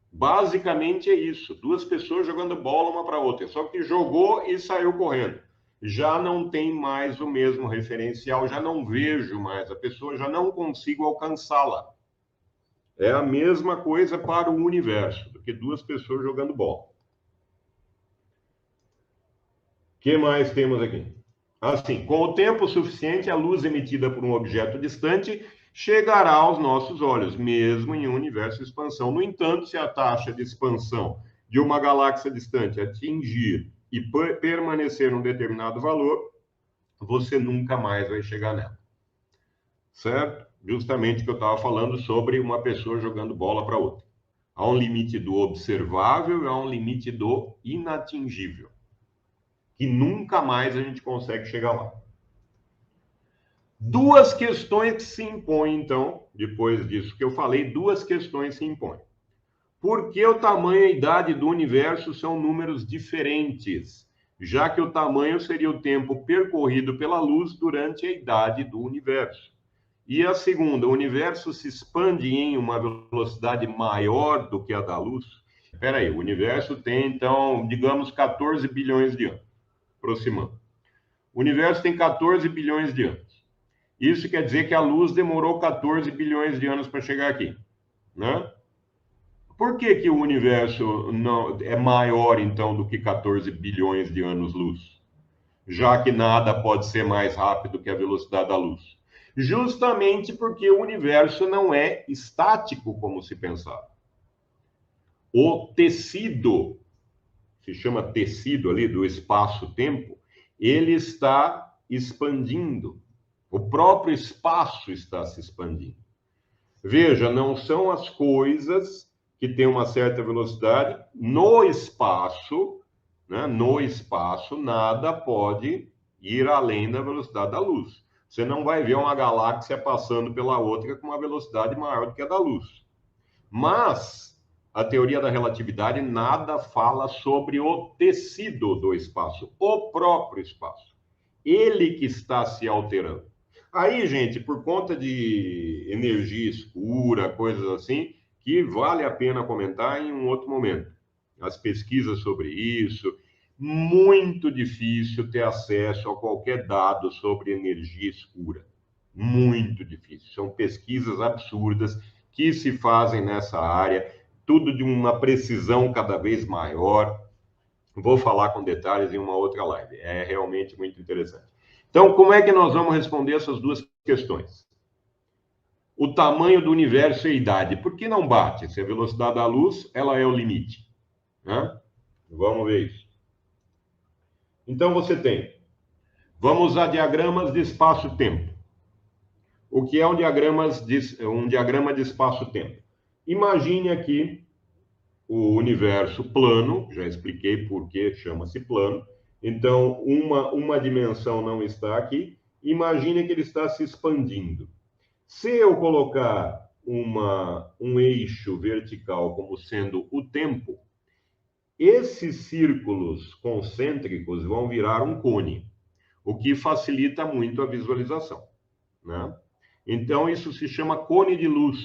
Basicamente é isso. Duas pessoas jogando bola uma para outra. Só que jogou e saiu correndo. Já não tem mais o mesmo referencial, já não vejo mais a pessoa, já não consigo alcançá-la. É a mesma coisa para o universo, do que duas pessoas jogando bola. O que mais temos aqui? Assim, com o tempo suficiente, a luz emitida por um objeto distante chegará aos nossos olhos, mesmo em um universo de expansão. No entanto, se a taxa de expansão de uma galáxia distante atingir e permanecer um determinado valor, você nunca mais vai chegar nela. Certo? Justamente o que eu estava falando sobre uma pessoa jogando bola para outra. Há um limite do observável e há um limite do inatingível, que nunca mais a gente consegue chegar lá. Duas questões que se impõem, então, depois disso que eu falei, duas questões se impõem. Por que o tamanho e a idade do universo são números diferentes, já que o tamanho seria o tempo percorrido pela luz durante a idade do universo? E a segunda, o universo se expande em uma velocidade maior do que a da luz? Espera aí, o universo tem, então, digamos, 14 bilhões de anos, aproximando. O universo tem 14 bilhões de anos. Isso quer dizer que a luz demorou 14 bilhões de anos para chegar aqui, né? Por que o universo não é maior, então, do que 14 bilhões de anos-luz? Já que nada pode ser mais rápido que a velocidade da luz. Justamente porque o universo não é estático, como se pensava. O tecido, se chama tecido ali do espaço-tempo, ele está expandindo. O próprio espaço está se expandindo. Veja, não são as coisas que têm uma certa velocidade. No espaço, né? No espaço, nada pode ir além da velocidade da luz. Você não vai ver uma galáxia passando pela outra com uma velocidade maior do que a da luz. Mas a teoria da relatividade nada fala sobre o tecido do espaço, o próprio espaço. Ele que está se alterando. Aí, gente, por conta de energia escura, coisas assim, que vale a pena comentar em um outro momento. As pesquisas sobre isso, muito difícil ter acesso a qualquer dado sobre energia escura. Muito difícil. São pesquisas absurdas que se fazem nessa área, tudo de uma precisão cada vez maior. Vou falar com detalhes em uma outra live. É realmente muito interessante. Então, como é que nós vamos responder essas duas questões? O tamanho do universo e a idade. Por que não bate? Se a velocidade da luz, ela é o limite. Né? Vamos ver isso. Então, você tem. Vamos usar diagramas de espaço-tempo. O que é um diagrama de espaço-tempo? Imagine aqui o universo plano, já expliquei por que chama-se plano. Então, uma dimensão não está aqui. Imagine que ele está se expandindo. Se eu colocar um eixo vertical como sendo o tempo, esses círculos concêntricos vão virar um cone, o que facilita muito a visualização, né? Então, isso se chama cone de luz,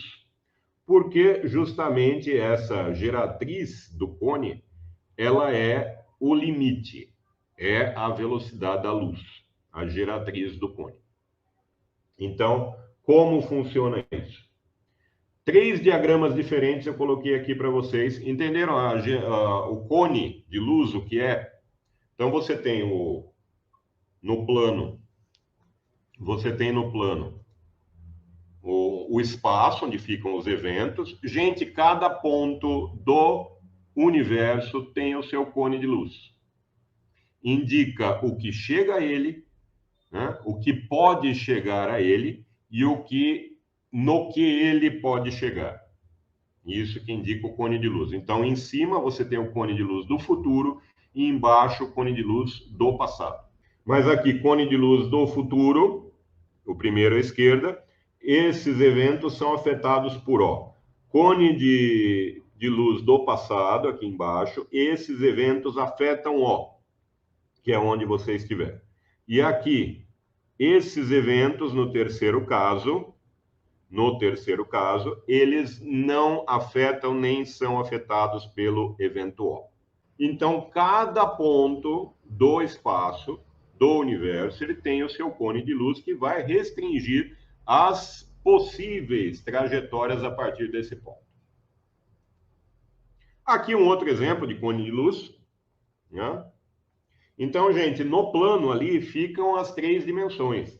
porque justamente essa geratriz do cone, ela é o limite, é a velocidade da luz, a geratriz do cone. Então, como funciona isso? 3 diagramas diferentes eu coloquei aqui para vocês. Entenderam o cone de luz, o que é? Então, você tem no plano o espaço onde ficam os eventos. Gente, cada ponto do universo tem o seu cone de luz. Indica o que chega a ele, né? O que pode chegar a ele e no que ele pode chegar. Isso que indica o cone de luz. Então, em cima você tem o cone de luz do futuro e embaixo o cone de luz do passado. Mas aqui, cone de luz do futuro, o primeiro à esquerda, esses eventos são afetados por O. Cone de luz do passado, aqui embaixo, esses eventos afetam O, que é onde você estiver. E aqui, esses eventos, no terceiro caso, eles não afetam nem são afetados pelo evento O. Então, cada ponto do espaço, do universo, ele tem o seu cone de luz que vai restringir as possíveis trajetórias a partir desse ponto. Aqui um outro exemplo de cone de luz, né? Então, gente, no plano ali ficam as 3 dimensões.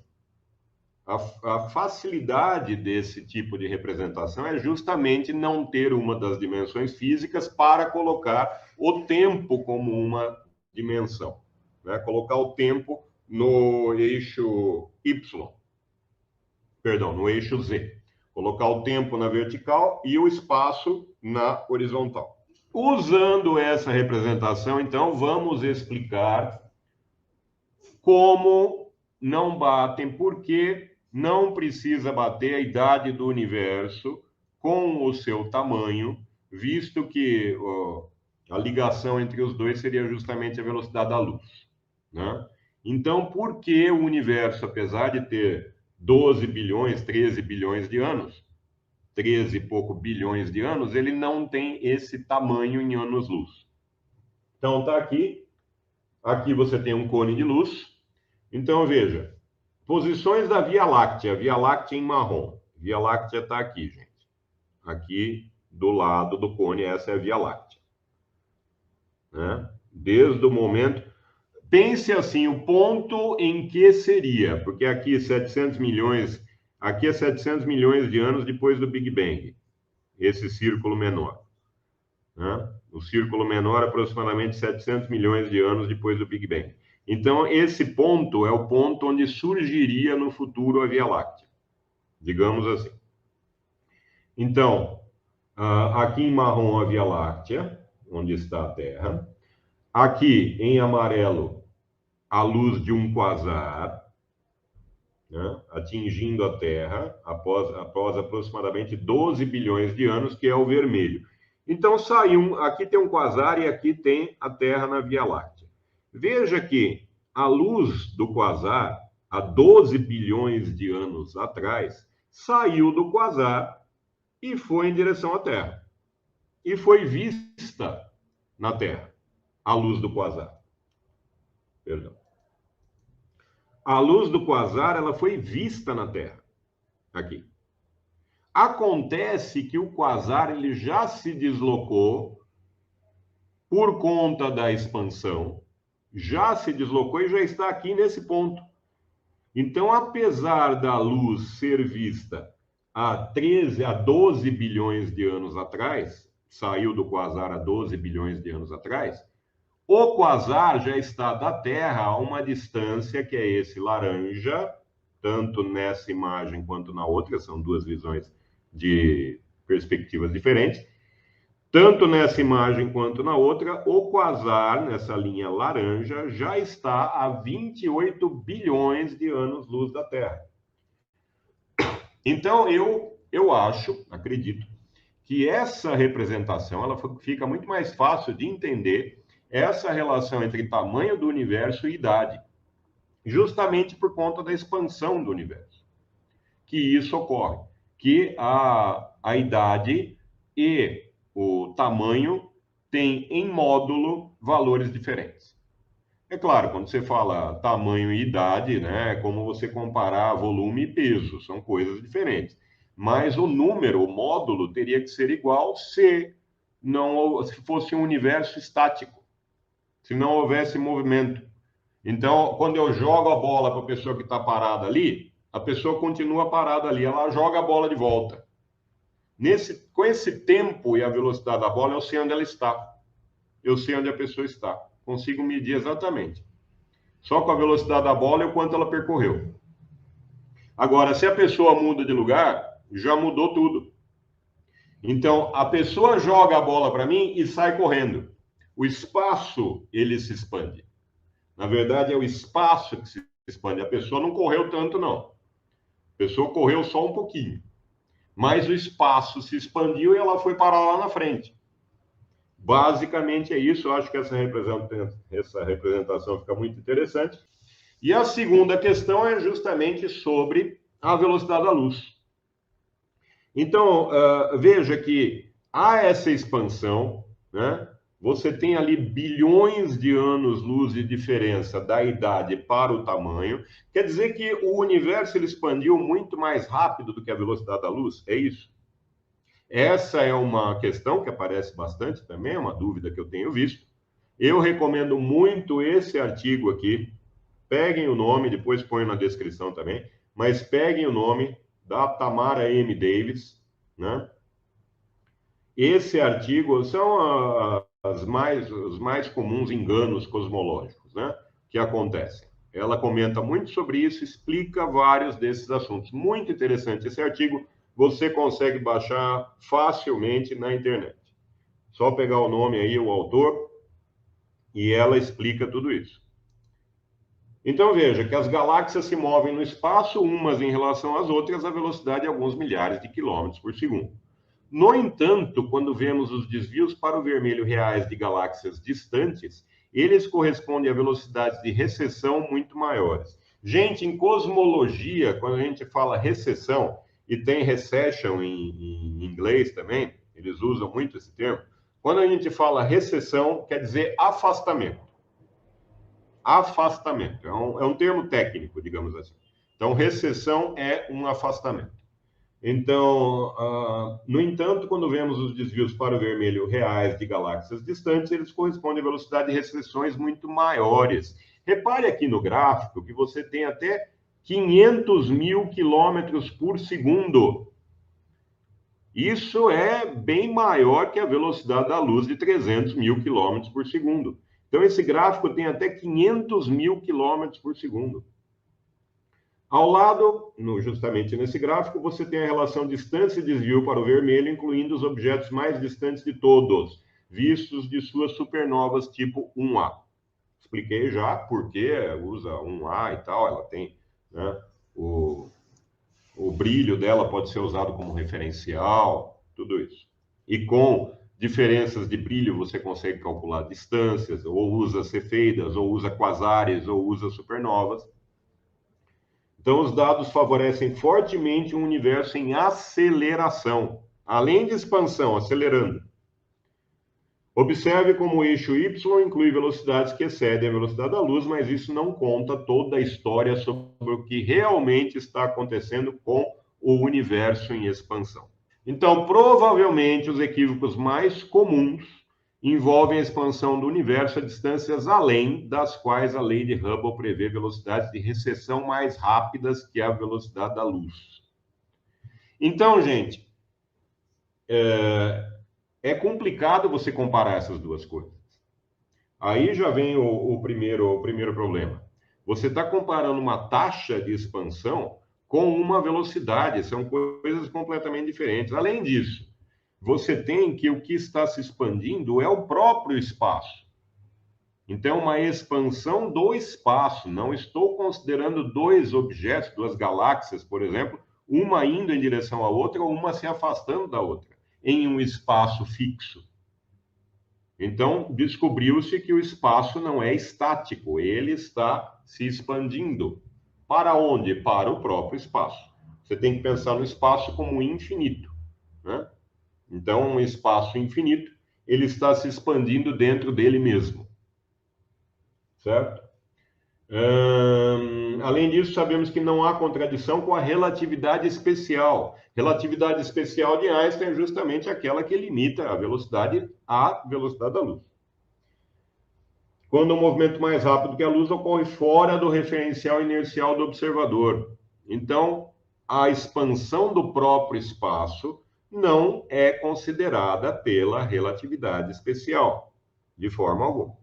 A facilidade desse tipo de representação é justamente não ter uma das dimensões físicas para colocar o tempo como uma dimensão, né? Colocar o tempo no eixo Y, perdão, no eixo Z. Colocar o tempo na vertical e o espaço na horizontal. Usando essa representação, então, vamos explicar como não batem, por que não precisa bater a idade do universo com o seu tamanho, visto que a ligação entre os dois seria justamente a velocidade da luz, né? Então, por que o universo, apesar de ter 12 bilhões, 13 bilhões de anos, 13 e pouco bilhões de anos, ele não tem esse tamanho em anos-luz? Então, tá aqui. Aqui você tem um cone de luz. Então, veja, posições da Via Láctea. Via Láctea em marrom. Via Láctea está aqui, gente. Aqui do lado do cone, essa é a Via Láctea, né? Desde o momento... Pense assim, o ponto em que seria, porque aqui 700 milhões, aqui é 700 milhões de anos depois do Big Bang, esse círculo menor, né? O círculo menor, aproximadamente 700 milhões de anos depois do Big Bang. Então, esse ponto é o ponto onde surgiria no futuro a Via Láctea, digamos assim. Então, aqui em marrom a Via Láctea, onde está a Terra. Aqui, em amarelo, a luz de um quasar, né, atingindo a Terra após aproximadamente 12 bilhões de anos, que é o vermelho. Então, aqui tem um quasar e aqui tem a Terra na Via Láctea. Veja que a luz do quasar, há 12 bilhões de anos atrás, saiu do quasar e foi em direção à Terra. E foi vista na Terra, a luz do quasar. Perdão. A luz do quasar, ela foi vista na Terra, aqui. Acontece que o quasar ele já se deslocou por conta da expansão, já se deslocou e já está aqui nesse ponto. Então, apesar da luz ser vista há 12 bilhões de anos atrás, saiu do quasar há 12 bilhões de anos atrás, o quasar já está da Terra a uma distância que é esse laranja, tanto nessa imagem quanto na outra, são duas visões de perspectivas diferentes. Tanto nessa imagem quanto na outra, o quasar, nessa linha laranja, já está a 28 bilhões de anos-luz da Terra. Então, eu acredito, que essa representação ela fica muito mais fácil de entender essa relação entre tamanho do universo e idade, justamente por conta da expansão do universo, que isso ocorre, que a idade e o tamanho têm em módulo valores diferentes. É claro, quando você fala tamanho e idade, né, é como você comparar volume e peso, são coisas diferentes. Mas o número, o módulo, teria que ser igual se fosse um universo estático, se não houvesse movimento. Então, quando eu jogo a bola para a pessoa que está parada ali, a pessoa continua parada ali, ela joga a bola de volta. Com esse tempo e a velocidade da bola, eu sei onde ela está. Eu sei onde a pessoa está. Consigo medir exatamente. Só com a velocidade da bola e o quanto ela percorreu. Agora, se a pessoa muda de lugar, já mudou tudo. Então, a pessoa joga a bola para mim e sai correndo. O espaço, ele se expande. Na verdade, é o espaço que se expande. A pessoa não correu tanto, não. A pessoa correu só um pouquinho. Mas o espaço se expandiu e ela foi parar lá na frente. Basicamente é isso. Eu acho que essa representação fica muito interessante. E a segunda questão é justamente sobre a velocidade da luz. Então, veja que há essa expansão, né? Você tem ali bilhões de anos-luz de diferença da idade para o tamanho. Quer dizer que o universo ele expandiu muito mais rápido do que a velocidade da luz? É isso? Essa é uma questão que aparece bastante também, é uma dúvida que eu tenho visto. Eu recomendo muito esse artigo aqui. Peguem o nome, depois ponho na descrição também, mas peguem o nome da Tamara M. Davis, né? Esse artigo são os mais comuns enganos cosmológicos, né, que acontecem. Ela comenta muito sobre isso, explica vários desses assuntos. Muito interessante esse artigo, você consegue baixar facilmente na internet. Só pegar o nome aí, o autor, e ela explica tudo isso. Então veja que as galáxias se movem no espaço, umas em relação às outras, a velocidade de alguns milhares de quilômetros por segundo. No entanto, quando vemos os desvios para o vermelho reais de galáxias distantes, eles correspondem a velocidades de recessão muito maiores. Gente, em cosmologia, quando a gente fala recessão, e tem recession em inglês também, eles usam muito esse termo, quando a gente fala recessão, quer dizer afastamento. Afastamento, é um termo técnico, digamos assim. Então, recessão é um afastamento. Então, no entanto, quando vemos os desvios para o vermelho reais de galáxias distantes, eles correspondem a velocidade de recessões muito maiores. Repare aqui no gráfico que você tem até 500 mil quilômetros por segundo. Isso é bem maior que a velocidade da luz de 300 mil quilômetros por segundo. Então, esse gráfico tem até 500 mil quilômetros por segundo. Ao lado, justamente nesse gráfico, você tem a relação distância e desvio para o vermelho, incluindo os objetos mais distantes de todos, vistos de suas supernovas tipo 1A. Expliquei já por que usa 1A e tal, ela tem, né, o brilho dela pode ser usado como referencial, tudo isso. E com diferenças de brilho você consegue calcular distâncias, ou usa cefeidas, ou usa quasares, ou usa supernovas. Então, os dados favorecem fortemente um universo em aceleração, além de expansão, acelerando. Observe como o eixo Y inclui velocidades que excedem a velocidade da luz, mas isso não conta toda a história sobre o que realmente está acontecendo com o universo em expansão. Então, provavelmente, os equívocos mais comuns envolvem a expansão do universo a distâncias além das quais a lei de Hubble prevê velocidades de recessão mais rápidas que a velocidade da luz. Então, gente, é complicado você comparar essas duas coisas. Aí já vem o primeiro problema. Você está comparando uma taxa de expansão com uma velocidade, são coisas completamente diferentes. Além disso, você tem que o que está se expandindo é o próprio espaço. Então, uma expansão do espaço. Não estou considerando dois objetos, duas galáxias, por exemplo, uma indo em direção à outra ou uma se afastando da outra, em um espaço fixo. Então, descobriu-se que o espaço não é estático, ele está se expandindo. Para onde? Para o próprio espaço. Você tem que pensar no espaço como infinito, né? Então, um espaço infinito, ele está se expandindo dentro dele mesmo, certo? Além disso, sabemos que não há contradição com a relatividade especial. Relatividade especial de Einstein é justamente aquela que limita a velocidade à velocidade da luz. Quando um movimento mais rápido que a luz ocorre fora do referencial inercial do observador. Então, a expansão do próprio espaço não é considerada pela relatividade especial, de forma alguma.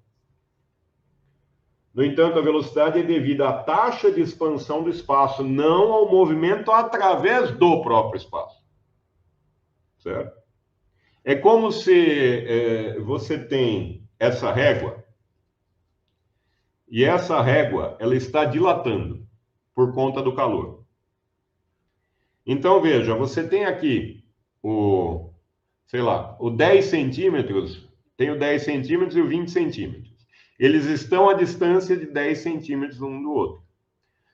No entanto, a velocidade é devida à taxa de expansão do espaço, não ao movimento através do próprio espaço. Certo? É como se você tem essa régua, e essa régua ela está dilatando por conta do calor. Então, veja, você tem aqui o 10 centímetros, tem o 10 centímetros e o 20 centímetros. Eles estão a distância de 10 centímetros um do outro.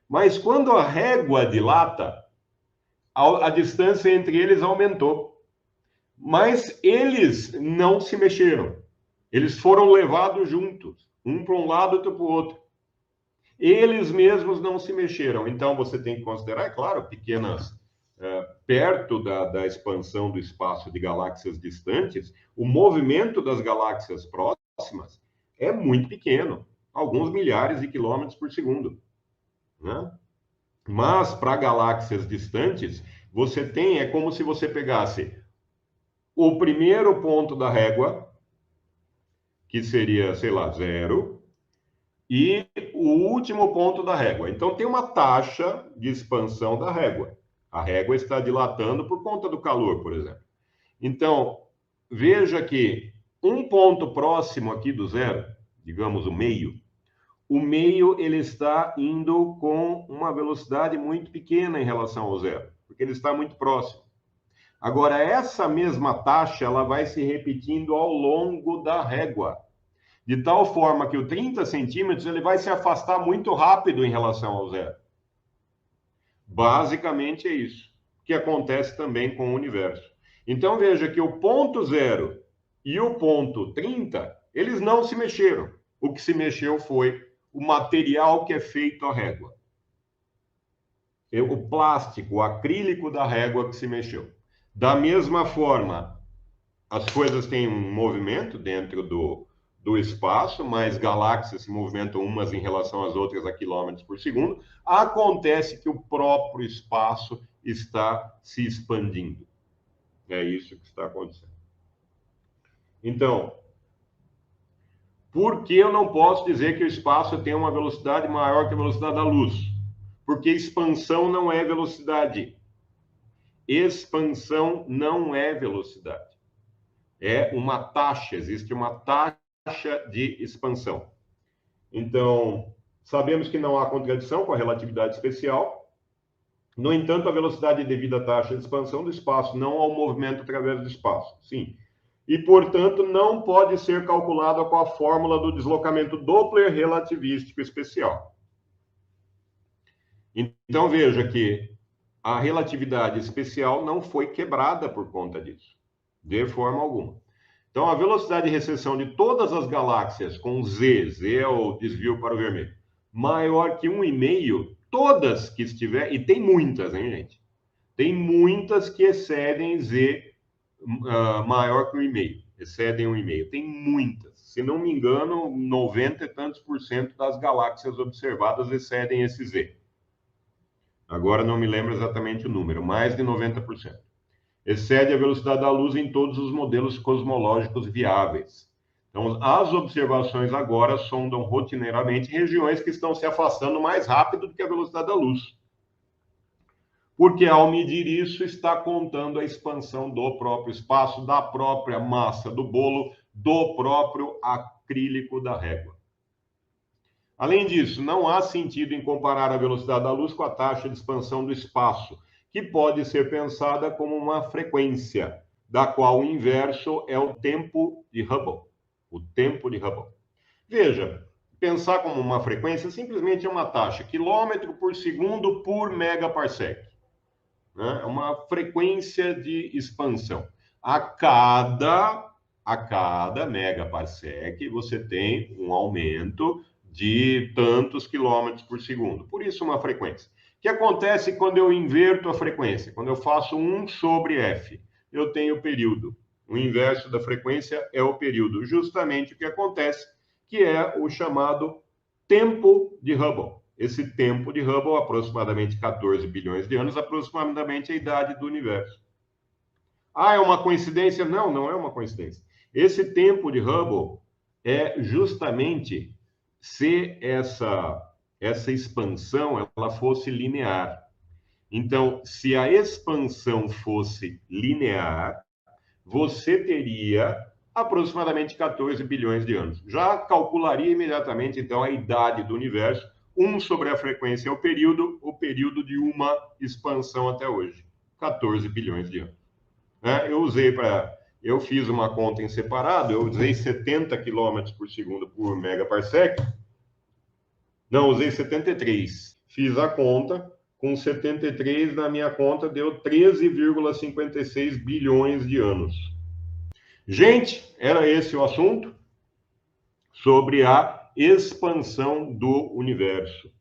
Mas quando a régua dilata, a distância entre eles aumentou. Mas eles não se mexeram. Eles foram levados juntos, um para um lado, outro para o outro. Eles mesmos não se mexeram. Então, você tem que considerar, é claro, pequenas... perto da expansão do espaço de galáxias distantes, o movimento das galáxias próximas é muito pequeno, alguns milhares de quilômetros por segundo, né? Mas para galáxias distantes, você tem, é como se você pegasse o primeiro ponto da régua, que seria, sei lá, 0, e o último ponto da régua. Então tem uma taxa de expansão da régua. A régua está dilatando por conta do calor, por exemplo. Então, veja que um ponto próximo aqui do 0, digamos o meio ele está indo com uma velocidade muito pequena em relação ao 0, porque ele está muito próximo. Agora, essa mesma taxa ela vai se repetindo ao longo da régua, de tal forma que o 30 centímetros ele vai se afastar muito rápido em relação ao 0. Basicamente é isso que acontece também com o universo. Então, veja que o ponto 0 e o ponto 30, eles não se mexeram. O que se mexeu foi o material que é feito a régua. O plástico, o acrílico da régua que se mexeu. Da mesma forma, as coisas têm um movimento dentro do espaço, mas galáxias se movimentam umas em relação às outras a quilômetros por segundo. Acontece que o próprio espaço está se expandindo. É isso que está acontecendo. Então, por que eu não posso dizer que o espaço tem uma velocidade maior que a velocidade da luz? Porque expansão não é velocidade. Expansão não é velocidade. É uma taxa, existe uma taxa de expansão. Então, sabemos que não há contradição com a relatividade especial. No entanto, a velocidade é devida à taxa de expansão do espaço, não ao movimento através do espaço. Sim. E, portanto, não pode ser calculada com a fórmula do deslocamento Doppler relativístico especial. Então, veja que a relatividade especial não foi quebrada por conta disso, de forma alguma. Então, a velocidade de recessão de todas as galáxias com Z é o desvio para o vermelho, maior que 1,5, todas que estiver, e tem muitas, hein, gente? Tem muitas que excedem Z maior que 1,5. excedem 1,5. Tem muitas. Se não me engano, 90 e tantos por cento das galáxias observadas excedem esse Z. Agora não me lembro exatamente o número, mais de 90%. Excede a velocidade da luz em todos os modelos cosmológicos viáveis. Então, as observações agora sondam rotineiramente regiões que estão se afastando mais rápido do que a velocidade da luz. Porque, ao medir isso, está contando a expansão do próprio espaço, da própria massa do bolo, do próprio acrílico da régua. Além disso, não há sentido em comparar a velocidade da luz com a taxa de expansão do espaço, que pode ser pensada como uma frequência, da qual o inverso é o tempo de Hubble. O tempo de Hubble. Veja, pensar como uma frequência simplesmente é uma taxa, quilômetro por segundo por megaparsec. Né? É uma frequência de expansão. A cada megaparsec, você tem um aumento de tantos quilômetros por segundo. Por isso, uma frequência. O que acontece quando eu inverto a frequência? Quando eu faço 1 sobre f, eu tenho o período. O inverso da frequência é o período. Justamente o que acontece, que é o chamado tempo de Hubble. Esse tempo de Hubble, aproximadamente 14 bilhões de anos, aproximadamente a idade do universo. Ah, é uma coincidência? Não, não é uma coincidência. Esse tempo de Hubble é justamente se essa expansão ela fosse linear. Então, se a expansão fosse linear, você teria aproximadamente 14 bilhões de anos. Já calcularia imediatamente, então, a idade do universo. 1 sobre a frequência é o período de uma expansão até hoje. 14 bilhões de anos. Eu fiz uma conta em separado, eu usei 70 km por segundo por megaparsec. Não, usei 73. Fiz a conta, com 73 na minha conta deu 13,56 bilhões de anos. Gente, era esse o assunto sobre a expansão do universo.